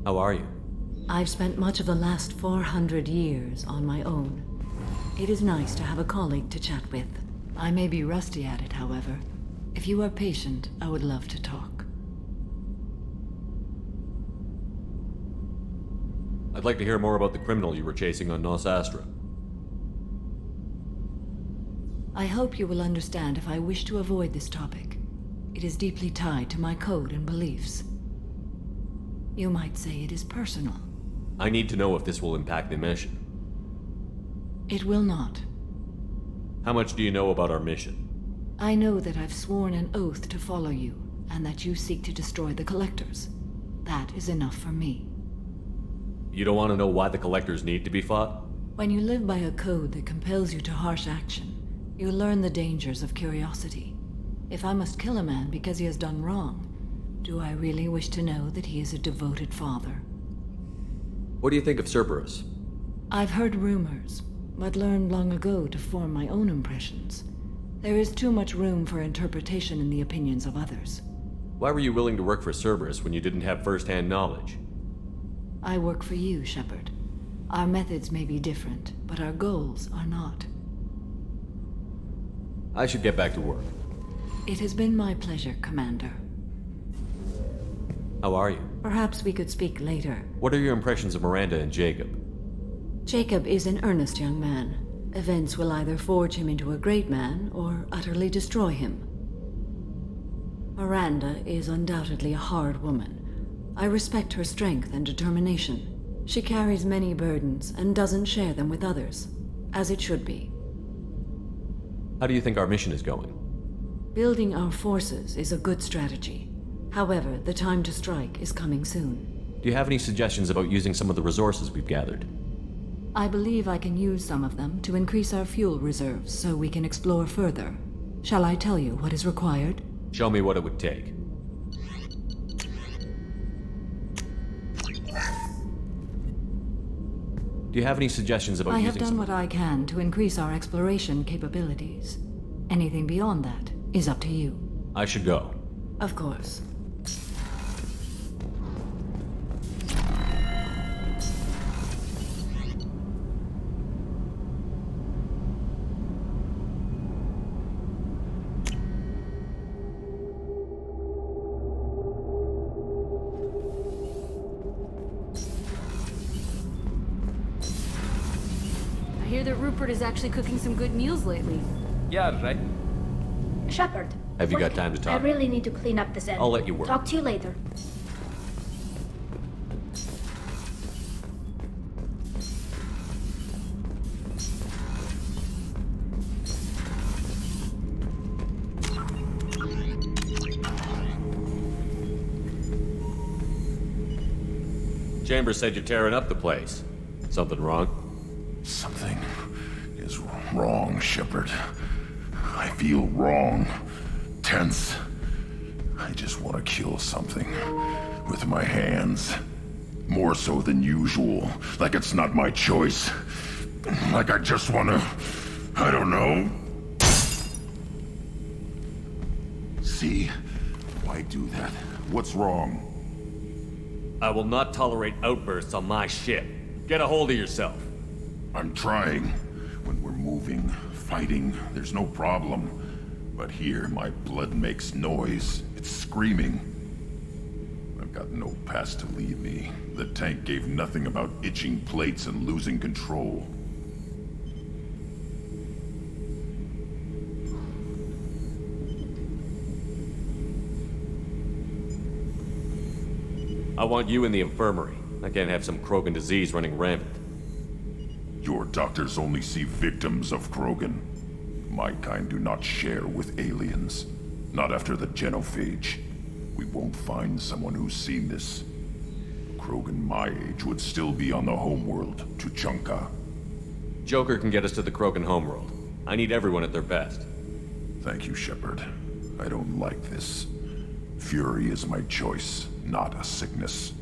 How are you? I've spent much of the last 400 years on my own. It is nice to have a colleague to chat with. I may be rusty at it, however. If you are patient, I would love to talk. I'd like to hear more about the criminal you were chasing on Nos Astra. I hope you will understand if I wish to avoid this topic. It is deeply tied to my code and beliefs. You might say it is personal. I need to know if this will impact the mission. It will not. How much do you know about our mission? I know that I've sworn an oath to follow you, and that you seek to destroy the Collectors. That is enough for me. You don't want to know why the Collectors need to be fought? When you live by a code that compels you to harsh action, you learn the dangers of curiosity. If I must kill a man because he has done wrong, do I really wish to know that he is a devoted father? What do you think of Cerberus? I've heard rumors, but learned long ago to form my own impressions. There is too much room for interpretation in the opinions of others. Why were you willing to work for Cerberus when you didn't have first-hand knowledge? I work for you, Shepard. Our methods may be different, but our goals are not. I should get back to work. It has been my pleasure, Commander. How are you? Perhaps we could speak later. What are your impressions of Miranda and Jacob? Jacob is an earnest young man. Events will either forge him into a great man or utterly destroy him. Miranda is undoubtedly a hard woman. I respect her strength and determination. She carries many burdens and doesn't share them with others, as it should be. How do you think our mission is going? Building our forces is a good strategy. However, the time to strike is coming soon. Do you have any suggestions about using some of the resources we've gathered? I believe I can use some of them to increase our fuel reserves so we can explore further. Shall I tell you what is required? Show me what it would take. Do you have any suggestions about I using have done what I can to increase our exploration capabilities. Anything beyond that is up to you. I should go. Of course. I hear that Rupert is actually cooking some good meals lately. Yeah, right. Shepard. Have you wait. got time to talk? I really need to clean up this end. I'll let you work. Talk to you later. Chambers said you're tearing up the place. Something wrong? Something is wrong, Shepard. I feel wrong. Tense. I just want to kill something. With my hands. More so than usual. Like it's not my choice. Like I just want to... I don't know. See? Why do that? What's wrong? I will not tolerate outbursts on my ship. Get a hold of yourself. I'm trying. When we're moving, fighting, there's no problem. But here, my blood makes noise. It's screaming. I've got no past to lead me. The tank gave nothing about itching plates and losing control. I want you in the infirmary. I can't have some Krogan disease running rampant. Your doctors only see victims of Krogan. My kind do not share with aliens. Not after the genophage. We won't find someone who's seen this. Krogan my age would still be on the homeworld, Tuchanka. Joker can get us to the Krogan homeworld. I need everyone at their best. Thank you, Shepard. I don't like this. Fury is my choice, not a sickness.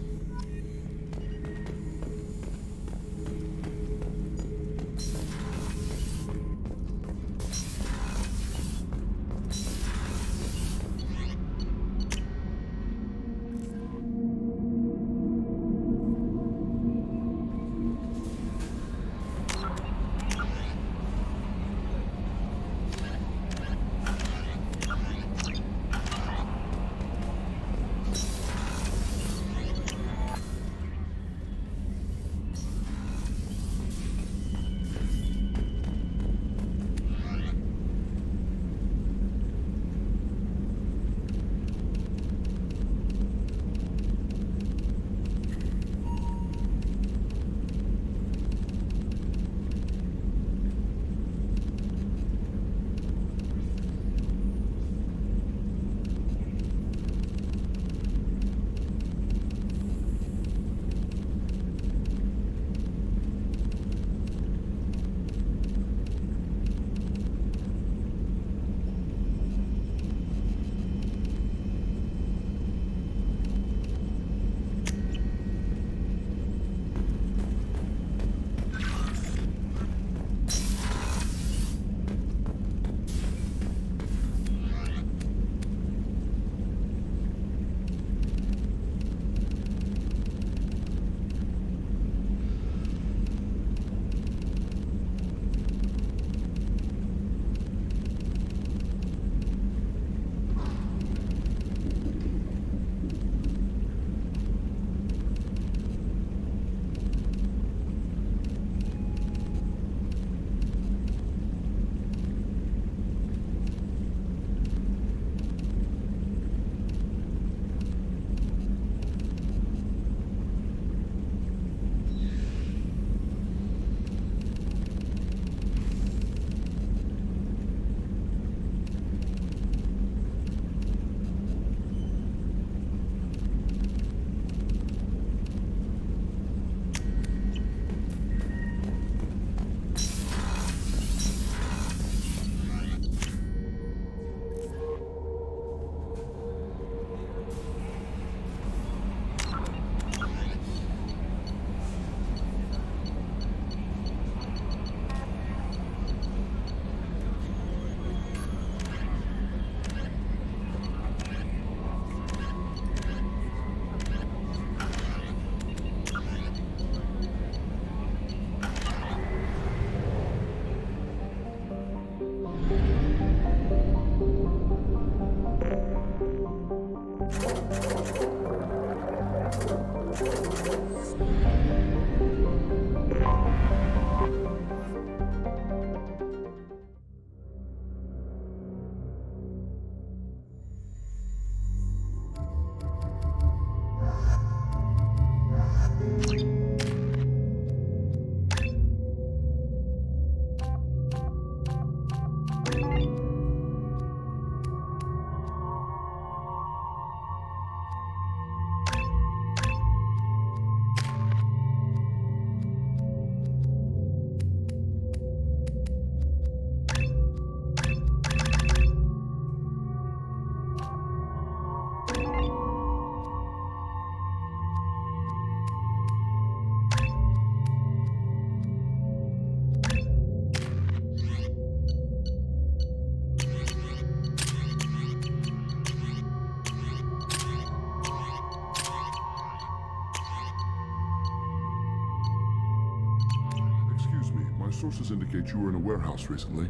Sources indicate you were in a warehouse recently.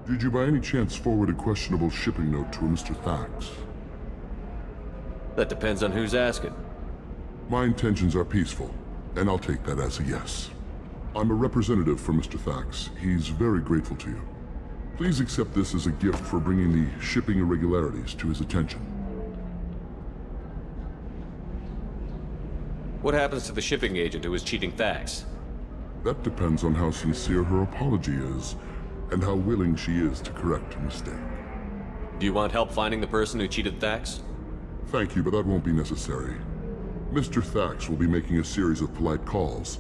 Did you by any chance forward a questionable shipping note to a Mr. Thax? That depends on who's asking. My intentions are peaceful, and I'll take that as a yes. I'm a representative for Mr. Thax. He's very grateful to you. Please accept this as a gift for bringing the shipping irregularities to his attention. What happens to the shipping agent who was cheating Thax? That depends on how sincere her apology is, and how willing she is to correct her mistake. Do you want help finding the person who cheated Thax? Thank you, but that won't be necessary. Mr. Thax will be making a series of polite calls.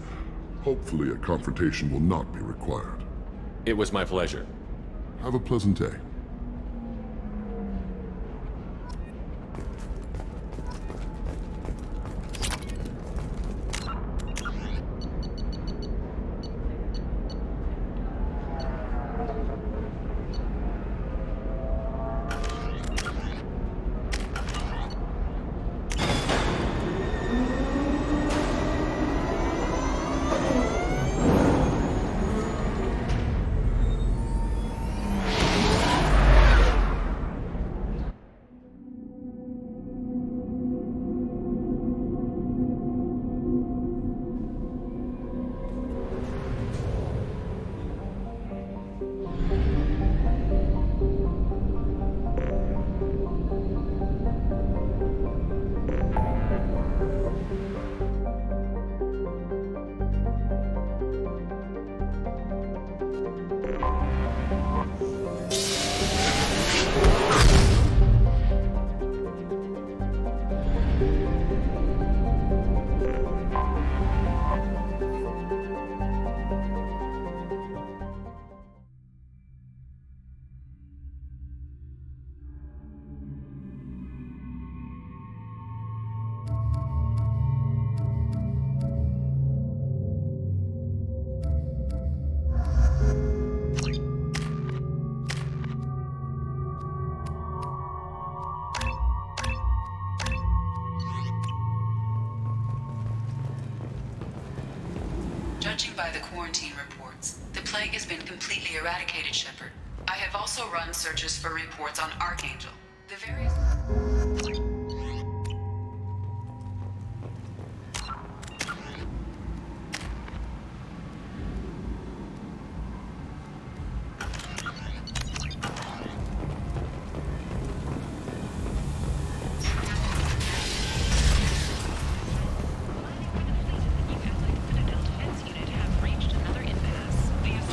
Hopefully a confrontation will not be required. It was my pleasure. Have a pleasant day. Judging by the quarantine reports, the plague has been completely eradicated, Shepard. I have also run searches for reports on Archangel. The various...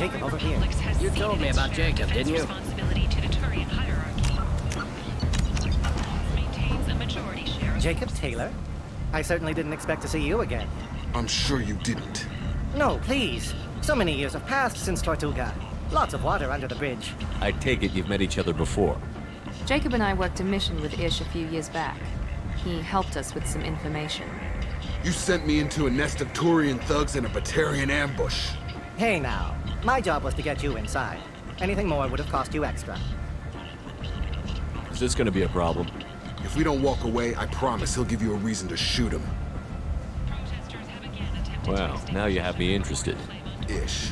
Jacob, over here. You told me about Jacob, didn't you? Jacob Taylor? I certainly didn't expect to see you again. I'm sure you didn't. No, please. So many years have passed since Tortuga. Lots of water under the bridge. I take it you've met each other before. Jacob and I worked a mission with Ish a few years back. He helped us with some information. You sent me into a nest of Turian thugs in a Batarian ambush. Hey now. My job was to get you inside. Anything more would have cost you extra. Is this gonna be a problem? If we don't walk away, I promise he'll give you a reason to shoot him. Well, now you have me interested. Ish,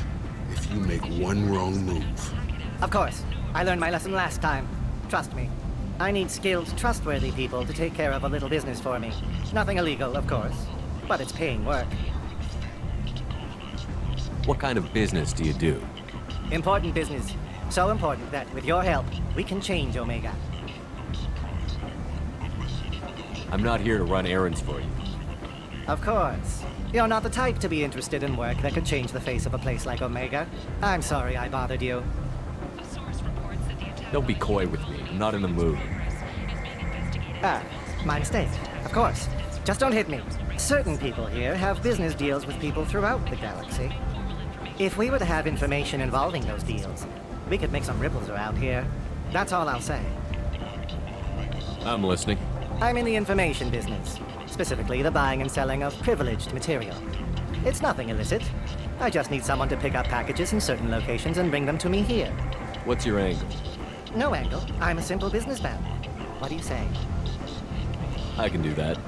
if you make one wrong move... Of course. I learned my lesson last time. Trust me. I need skilled, trustworthy people to take care of a little business for me. Nothing illegal, of course, but it's paying work. What kind of business do you do? Important business. So important that, with your help, we can change Omega. I'm not here to run errands for you. Of course. You're not the type to be interested in work that could change the face of a place like Omega. I'm sorry I bothered you. Don't be coy with me. I'm not in the mood. Ah, my mistake. Of course. Just don't hit me. Certain people here have business deals with people throughout the galaxy. If we were to have information involving those deals, we could make some ripples around here. That's all I'll say. I'm listening. I'm in the information business. Specifically, the buying and selling of privileged material. It's nothing illicit. I just need someone to pick up packages in certain locations and bring them to me here. What's your angle? No angle. I'm a simple businessman. What do you say? I can do that.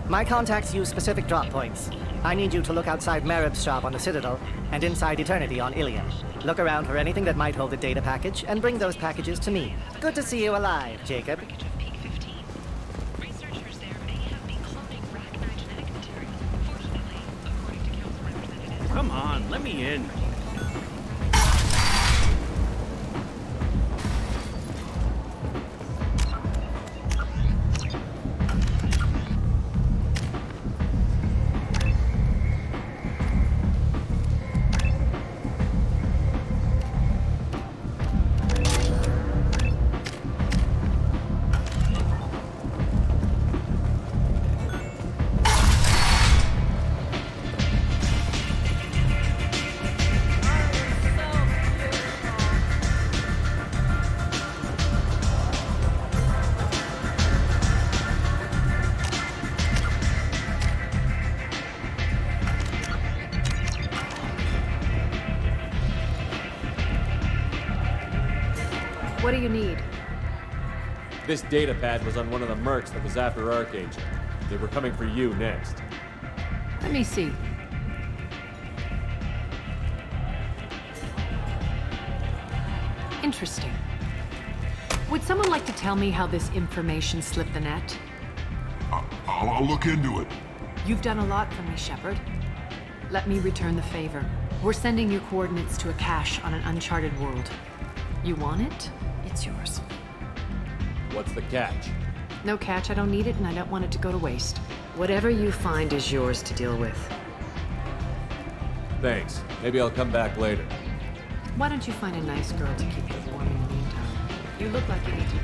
My contacts use specific drop points. I need you to look outside Merib's shop on the Citadel and inside Eternity on Ilion. Look around for anything that might hold a data package and bring those packages to me. Good to see you alive, Jacob. Come on, let me in. What do you need? This data pad was on one of the mercs that was after Archangel. They were coming for you next. Let me see. Interesting. Would someone like to tell me how this information slipped the net? I'll look into it. You've done a lot for me, Shepard. Let me return the favor. We're sending your coordinates to a cache on an uncharted world. You want it? It's yours. What's the catch? No catch, I don't need it, and I don't want it to go to waste. Whatever you find is yours to deal with. Thanks. Maybe I'll come back later. Why don't you find a nice girl to keep you warm in the meantime? You look like you need to.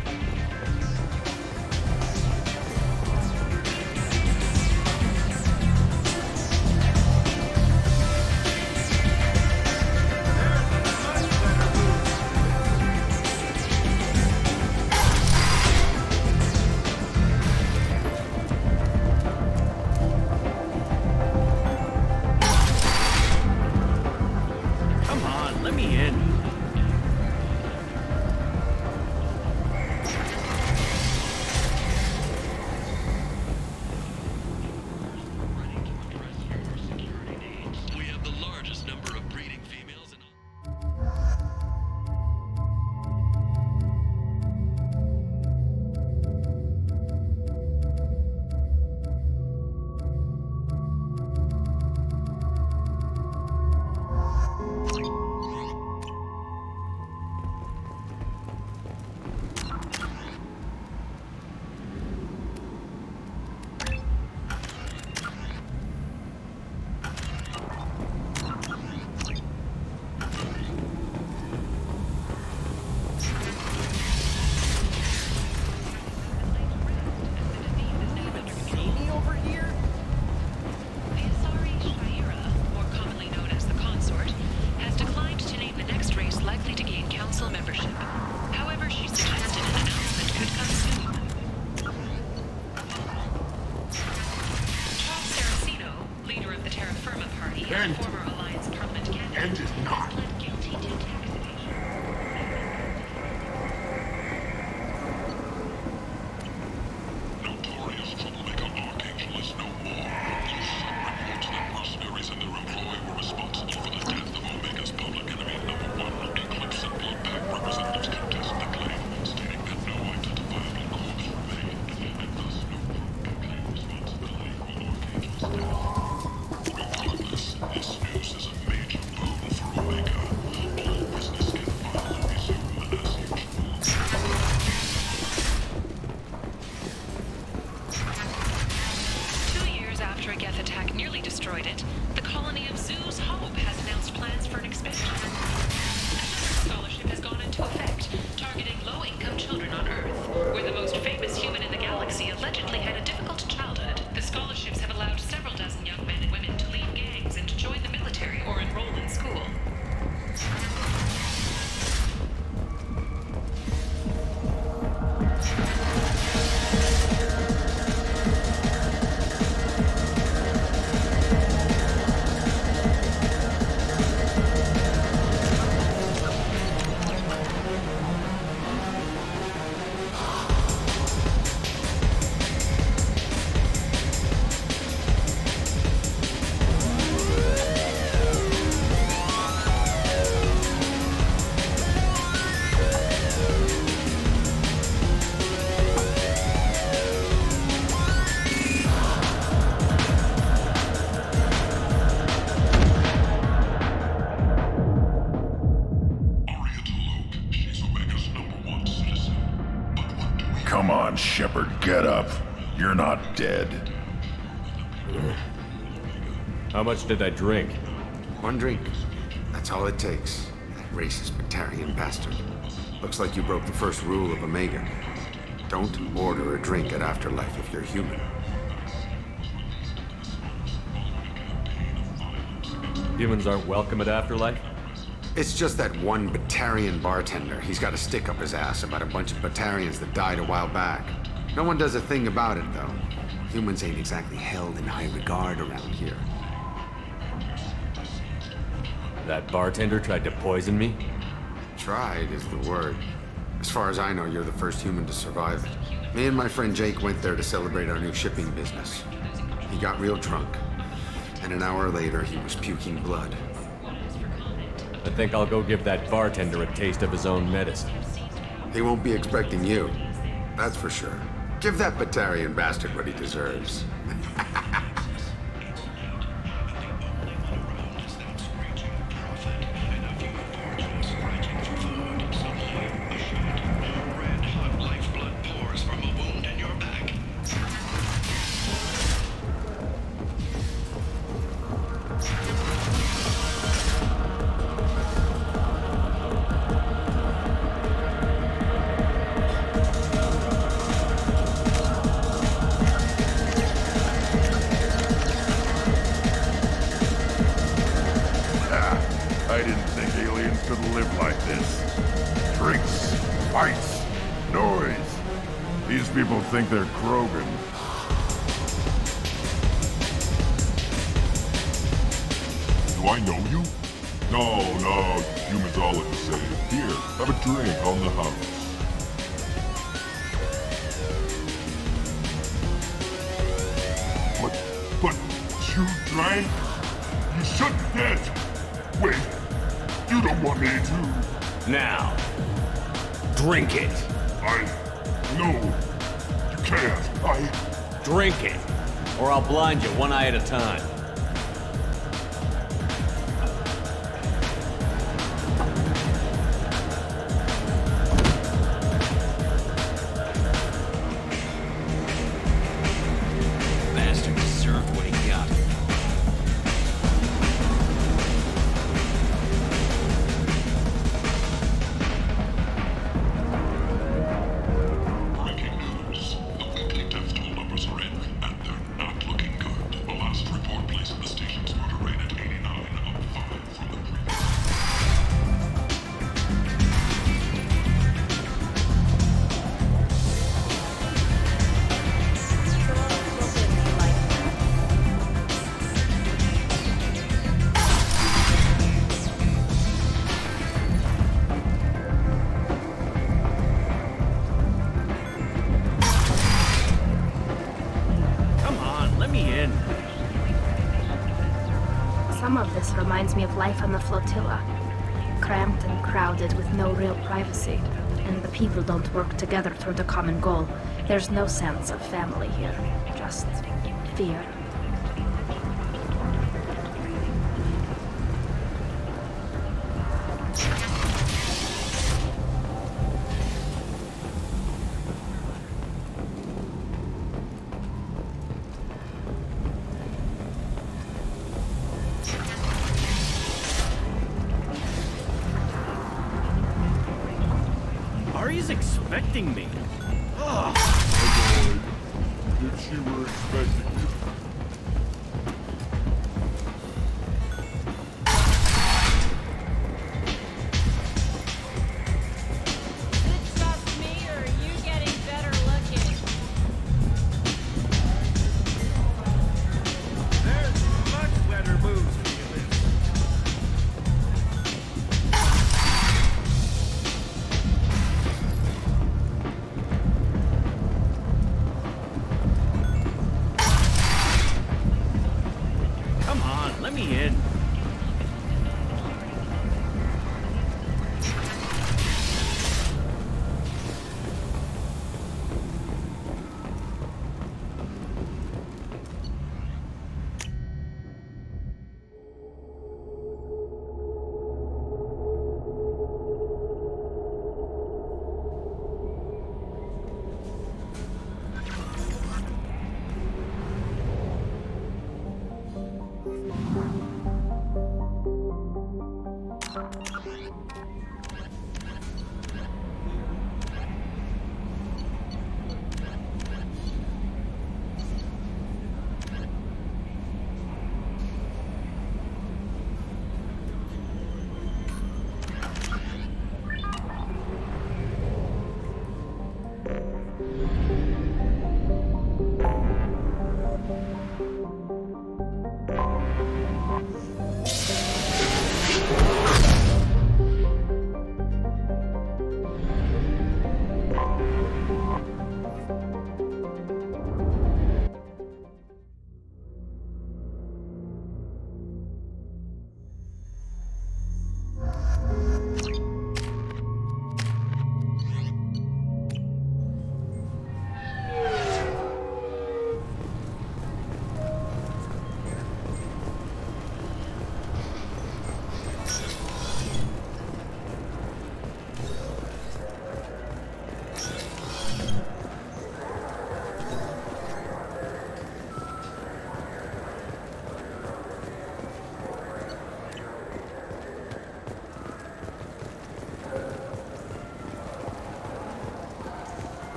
laboratory geth attack nearly destroyed it, the colony of Zeus Hope has announced plans for an expansion. Another scholarship has gone into effect, targeting low-income children on Earth, where the most famous human in the galaxy allegedly had a difficult childhood. The scholarships have allowed several dozen young men and women to leave gangs and to join the military or enroll in school. Come on, Shepard, get up. You're not dead. How much did I drink? One drink. That's all it takes. That racist Batarian bastard. Looks like you broke the first rule of Omega. Don't order a drink at Afterlife if you're human. Humans aren't welcome at Afterlife? It's just that one Batarian bartender. He's got a stick up his ass about a bunch of Batarians that died a while back. No one does a thing about it, though. Humans ain't exactly held in high regard around here. That bartender tried to poison me? Tried is the word. As far as I know, you're the first human to survive it. Me and my friend Jake went there to celebrate our new shipping business. He got real drunk, and an hour later he was puking blood. I think I'll go give that bartender a taste of his own medicine. He won't be expecting you. That's for sure. Give that Batarian bastard what he deserves. I didn't think aliens could live like this. Drinks, fights, noise. These people think they're Krogan. Do I know you? No, humans all look the same. Here, have a drink on the house. But you drank? You shouldn't have. Wait, you don't want me to. Now, drink it. No, you can't. Drink it, or I'll blind you one eye at a time. Bastard deserved what he got. Some of this reminds me of life on the flotilla. Cramped and crowded with no real privacy. And the people don't work together toward a common goal. There's no sense of family here. Just fear. expecting me. I died. If she were expecting you. Let me in.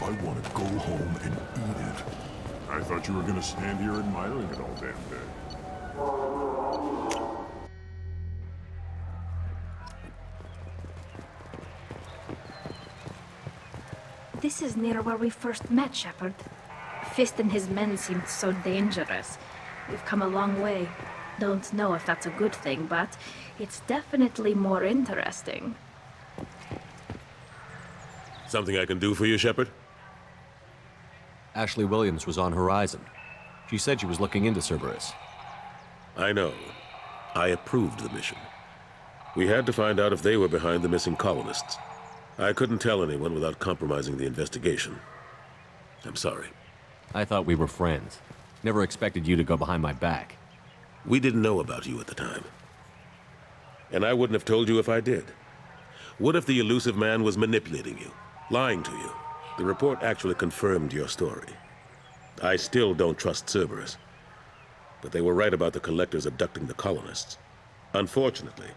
I want to go home and eat it. I thought you were gonna stand here admiring it all damn day. This is near where we first met, Shepard. Fist and his men seemed so dangerous. We've come a long way. Don't know if that's a good thing, but it's definitely more interesting. Something I can do for you, Shepard? Ashley Williams was on Horizon. She said she was looking into Cerberus. I know. I approved the mission. We had to find out if they were behind the missing colonists. I couldn't tell anyone without compromising the investigation. I'm sorry. I thought we were friends. Never expected you to go behind my back. We didn't know about you at the time. And I wouldn't have told you if I did. What if the elusive man was manipulating you, lying to you? The report actually confirmed your story. I still don't trust Cerberus. But they were right about the collectors abducting the colonists. Unfortunately,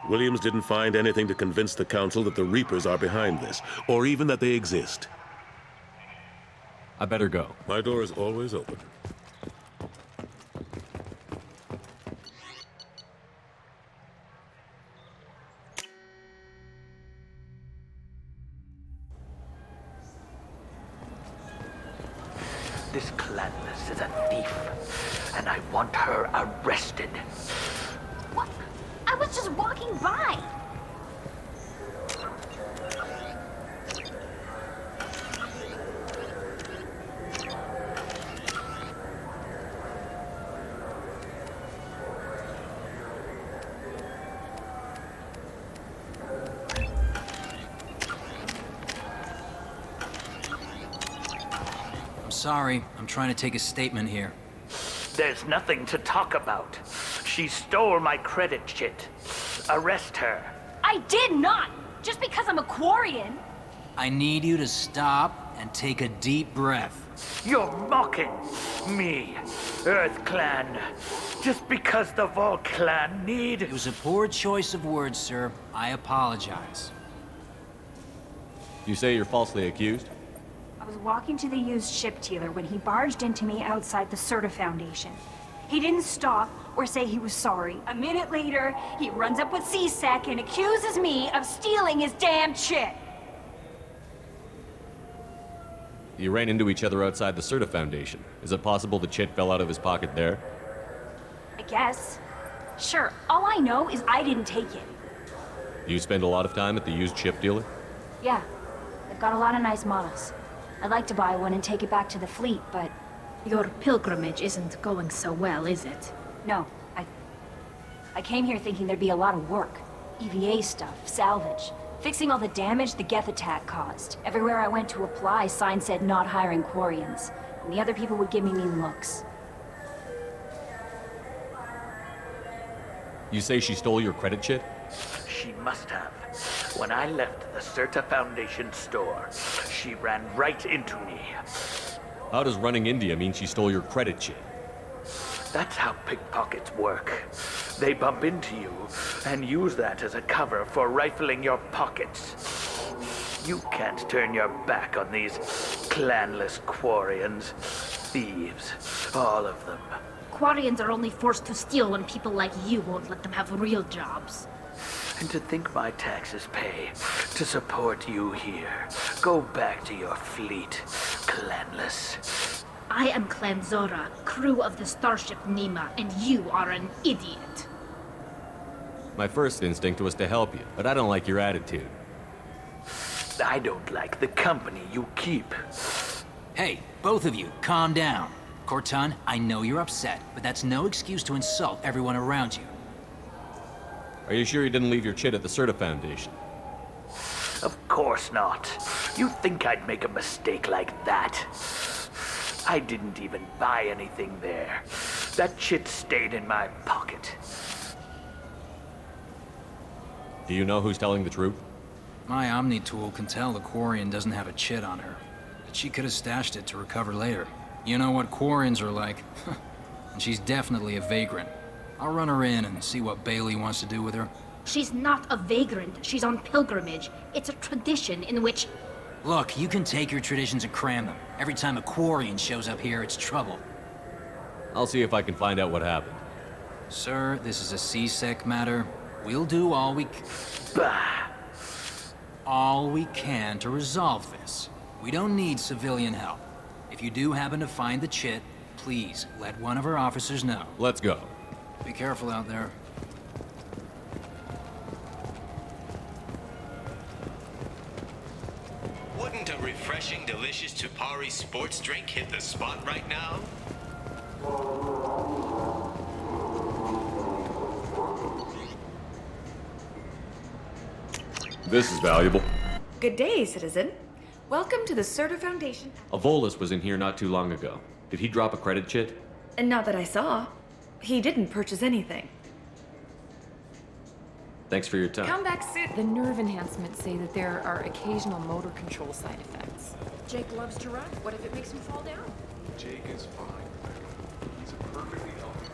Williams didn't find anything to convince the Council that the Reapers are behind this, or even that they exist. I better go. My door is always open. This Clandis is a thief, and I want her arrested. What? I was just walking by. Sorry, I'm trying to take a statement here. There's nothing to talk about. She stole my credit chit. Arrest her. I did not! Just because I'm a Quarian! I need you to stop and take a deep breath. You're mocking me, Earth Clan, just because the Vol Clan need... It was a poor choice of words, sir. I apologize. You say you're falsely accused? I was walking to the used ship dealer when he barged into me outside the Serta Foundation. He didn't stop or say he was sorry. A minute later, he runs up with C-Sec and accuses me of stealing his damn shit. You ran into each other outside the Serta Foundation. Is it possible the chit fell out of his pocket there? I guess. Sure, all I know is I didn't take it. Do you spend a lot of time at the used ship dealer? Yeah, they've got a lot of nice models. I'd like to buy one and take it back to the fleet, but... Your pilgrimage isn't going so well, is it? No, I came here thinking there'd be a lot of work. EVA stuff, salvage, fixing all the damage the Geth attack caused. Everywhere I went to apply, signs said not hiring Quarians, and the other people would give me mean looks. You say she stole your credit chit? She must have. When I left the Serta Foundation store, she ran right into me. How does running into you mean she stole your credit chit? That's how pickpockets work. They bump into you and use that as a cover for rifling your pockets. You can't turn your back on these clanless Quarians. Thieves, all of them. Quarians are only forced to steal when people like you won't let them have real jobs. And to think my taxes pay to support you here. Go back to your fleet, clanless. I am Clan Zora, crew of the starship Nima, and you are an idiot. My first instinct was to help you, but I don't like your attitude. I don't like the company you keep. Hey, both of you, calm down. Corton, I know you're upset, but that's no excuse to insult everyone around you. Are you sure you didn't leave your chit at the Serta Foundation? Of course not. You think I'd make a mistake like that? I didn't even buy anything there. That chit stayed in my pocket. Do you know who's telling the truth? My Omni tool can tell the Quarian doesn't have a chit on her, but she could have stashed it to recover later. You know what Quarians are like. And she's definitely a vagrant. I'll run her in and see what Bailey wants to do with her. She's not a vagrant. She's on pilgrimage. It's a tradition in which... Look, you can take your traditions and cram them. Every time a Quarian shows up here, it's trouble. I'll see if I can find out what happened. Sir, this is a C-Sec matter. We'll do all we can to resolve this. We don't need civilian help. If you do happen to find the chit, please let one of our officers know. Let's go. Be careful out there. Wouldn't a refreshing, delicious Tupari sports drink hit the spot right now? This is valuable. Good day, citizen. Welcome to the Serta Foundation. A Volus was in here not too long ago. Did he drop a credit chit? And not that I saw. He didn't purchase anything. Thanks for your time. Come back soon. The nerve enhancements say that there are occasional motor control side effects. Jake loves to run. What if it makes him fall down? Jake is fine. He's a perfectly healthy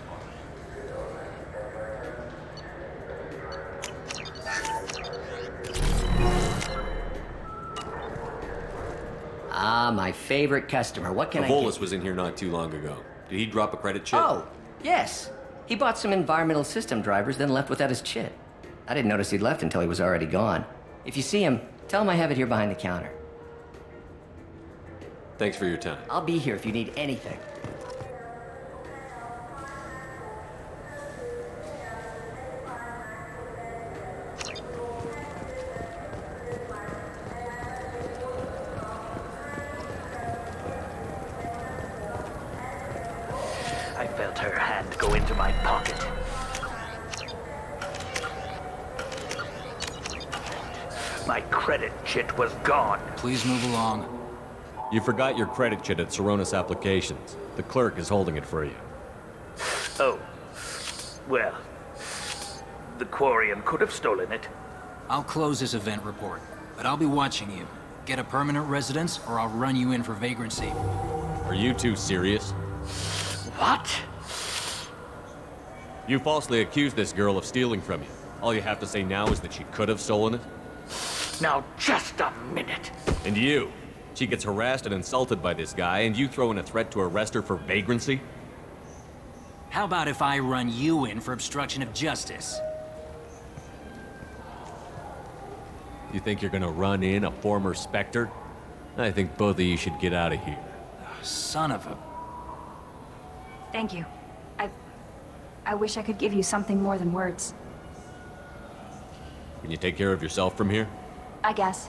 Ah, my favorite customer. What can I get? Volus was in here not too long ago. Did he drop a credit chit? Oh, yes. He bought some environmental system drivers, then left without his chit. I didn't notice he'd left until he was already gone. If you see him, tell him I have it here behind the counter. Thanks for your time. I'll be here if you need anything. I felt her hand go into my pocket. My credit chit was gone. Please move along. You forgot your credit chit at Saronis Applications. The clerk is holding it for you. Oh. Well, the Quarian could have stolen it. I'll close this event report, but I'll be watching you. Get a permanent residence, or I'll run you in for vagrancy. Are you two serious? What? You falsely accused this girl of stealing from you. All you have to say now is that she could have stolen it? Now, just a minute. And you? She gets harassed and insulted by this guy, and you throw in a threat to arrest her for vagrancy? How about if I run you in for obstruction of justice? You think you're gonna run in a former Spectre? I think both of you should get out of here. Son of a... Thank you. I wish I could give you something more than words. Can you take care of yourself from here? I guess.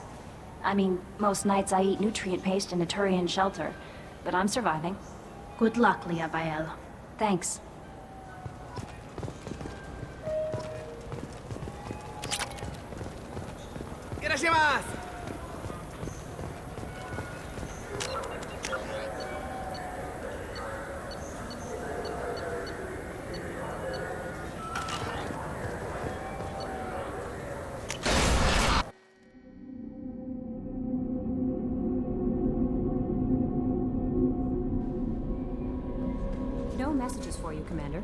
I mean, most nights I eat nutrient paste in a Turian shelter, but I'm surviving. Good luck, Leah Bael. Thanks. Irashimasu! No messages for you, Commander.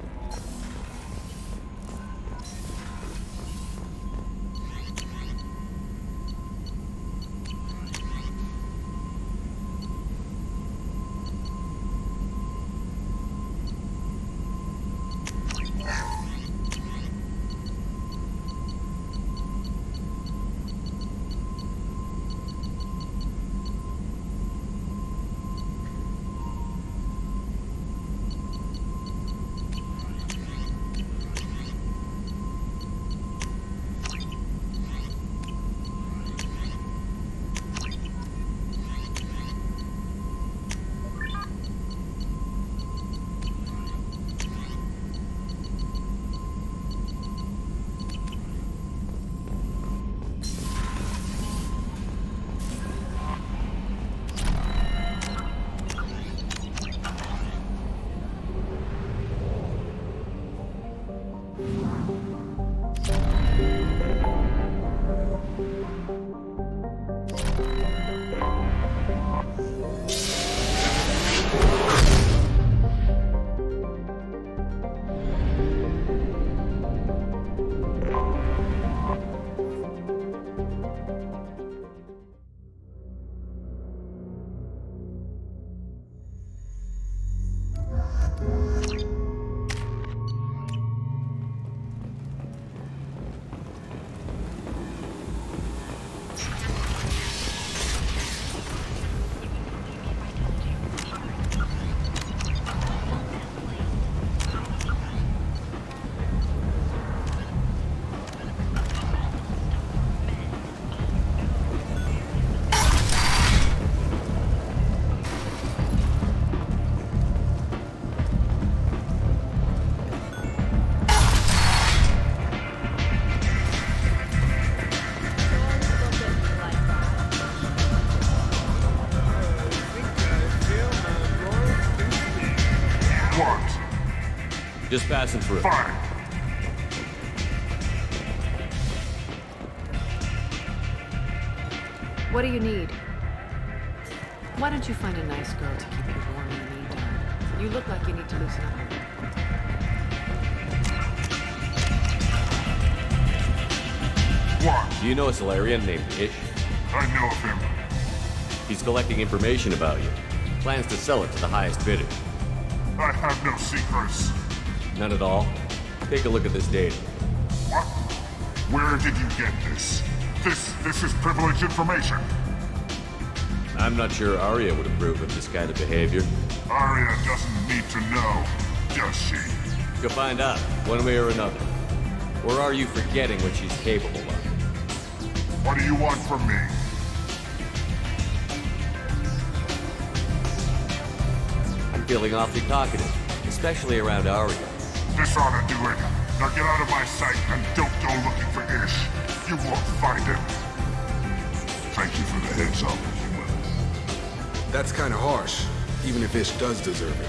Just passing through. Fine. What do you need? Why don't you find a nice girl to keep you warm in the meantime? You look like you need to loosen up. What? Do you know a Solarian named Ish? I know of him. He's collecting information about you. Plans to sell it to the highest bidder. I have no secrets. None at all? Take a look at this data. What? Where did you get this? This is privileged information. I'm not sure Arya would approve of this kind of behavior. Arya doesn't need to know, does she? You'll find out, one way or another. Or are you forgetting what she's capable of? What do you want from me? I'm feeling awfully talkative, especially around Arya. This ought to do it. Now get out of my sight and don't go looking for Ish. You won't find him. Thank you for the heads up. That's kind of harsh, even if Ish does deserve it.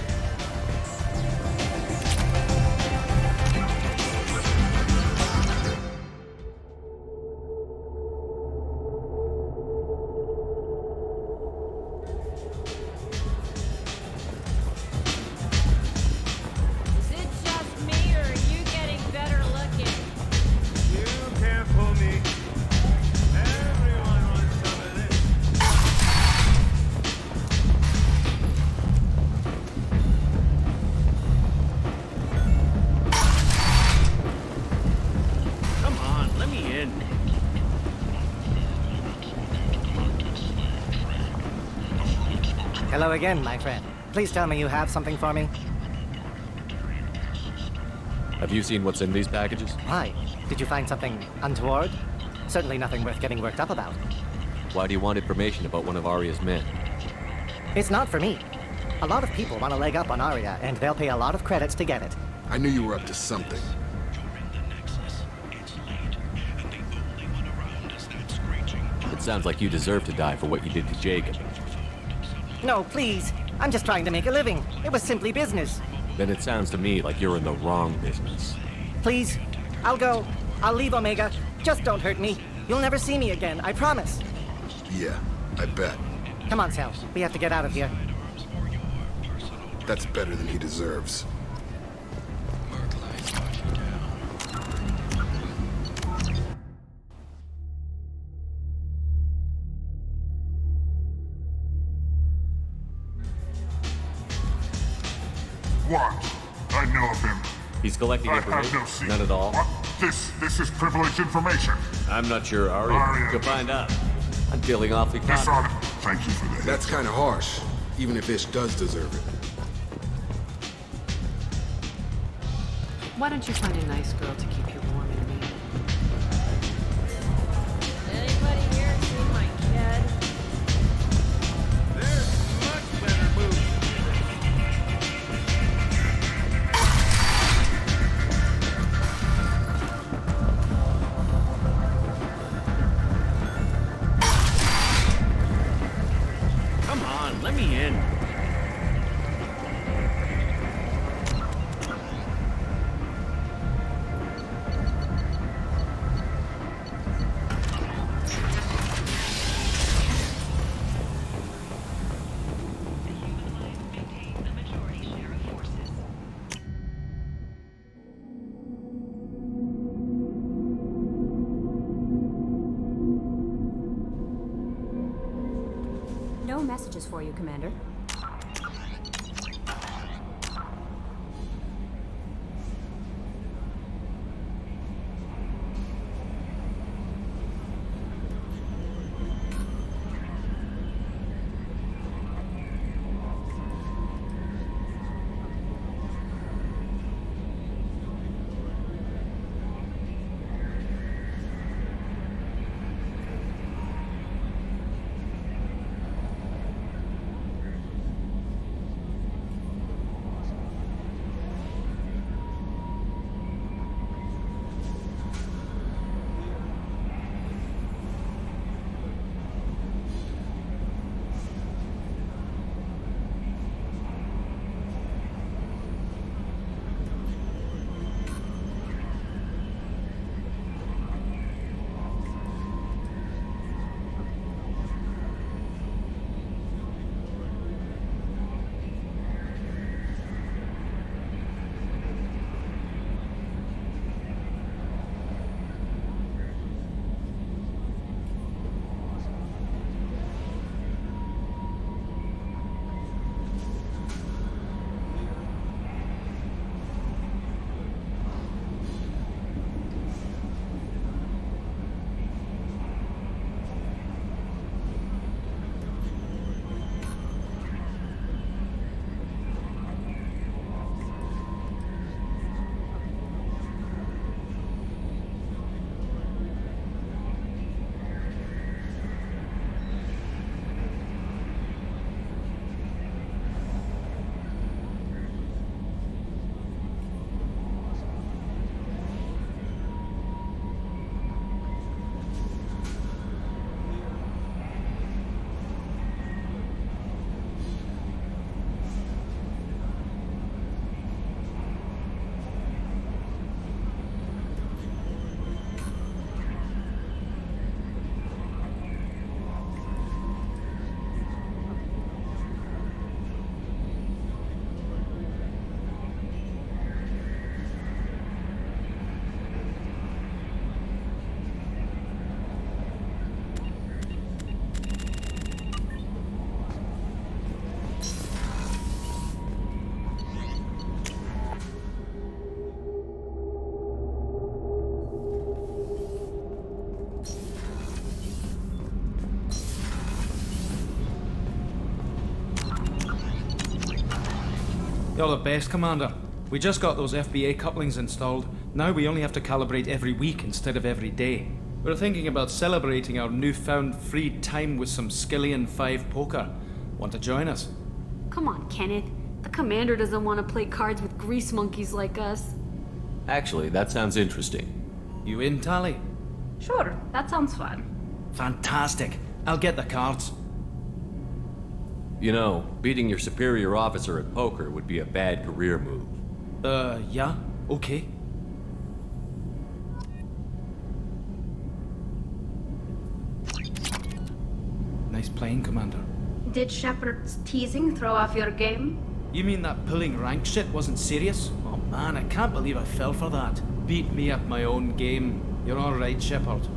Hello again, my friend. Please tell me you have something for me. Have you seen what's in these packages? Why? Did you find something untoward? Certainly nothing worth getting worked up about. Why do you want information about one of Arya's men? It's not for me. A lot of people want a leg up on Arya, and they'll pay a lot of credits to get it. I knew you were up to something. It sounds like you deserve to die for what you did to Jacob. No, please. I'm just trying to make a living. It was simply business. Then it sounds to me like you're in the wrong business. Please, I'll go. I'll leave Omega. Just don't hurt me. You'll never see me again, I promise. Yeah, I bet. Come on, Sal. We have to get out of here. That's better than he deserves. What? I know of him. He's collecting I information? have no secret. None at all? What? This is privileged information. I'm not sure Arya could find out. I'm feeling awfully confident. Thank you for that. That's kind of harsh, even if Ish does deserve it. Why don't you find a nice girl to keep you warm in me? Anybody here see my kid? There's much better moves. Come on, let me in. No messages for you, Commander. You're the best, Commander. We just got those FBA couplings installed. Now we only have to calibrate every week instead of every day. We're thinking about celebrating our newfound free time with some Skillian 5 poker. Want to join us? Come on, Kenneth. The commander doesn't want to play cards with grease monkeys like us. Actually, that sounds interesting. You in, Tally? Sure, that sounds fun. Fantastic. I'll get the cards. You know, beating your superior officer at poker would be a bad career move. Yeah? Okay. Nice playing, Commander. Did Shepard's teasing throw off your game? You mean that pulling rank shit wasn't serious? Oh man, I can't believe I fell for that. Beat me at my own game. You're alright, Shepard.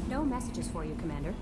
No messages for you, Commander.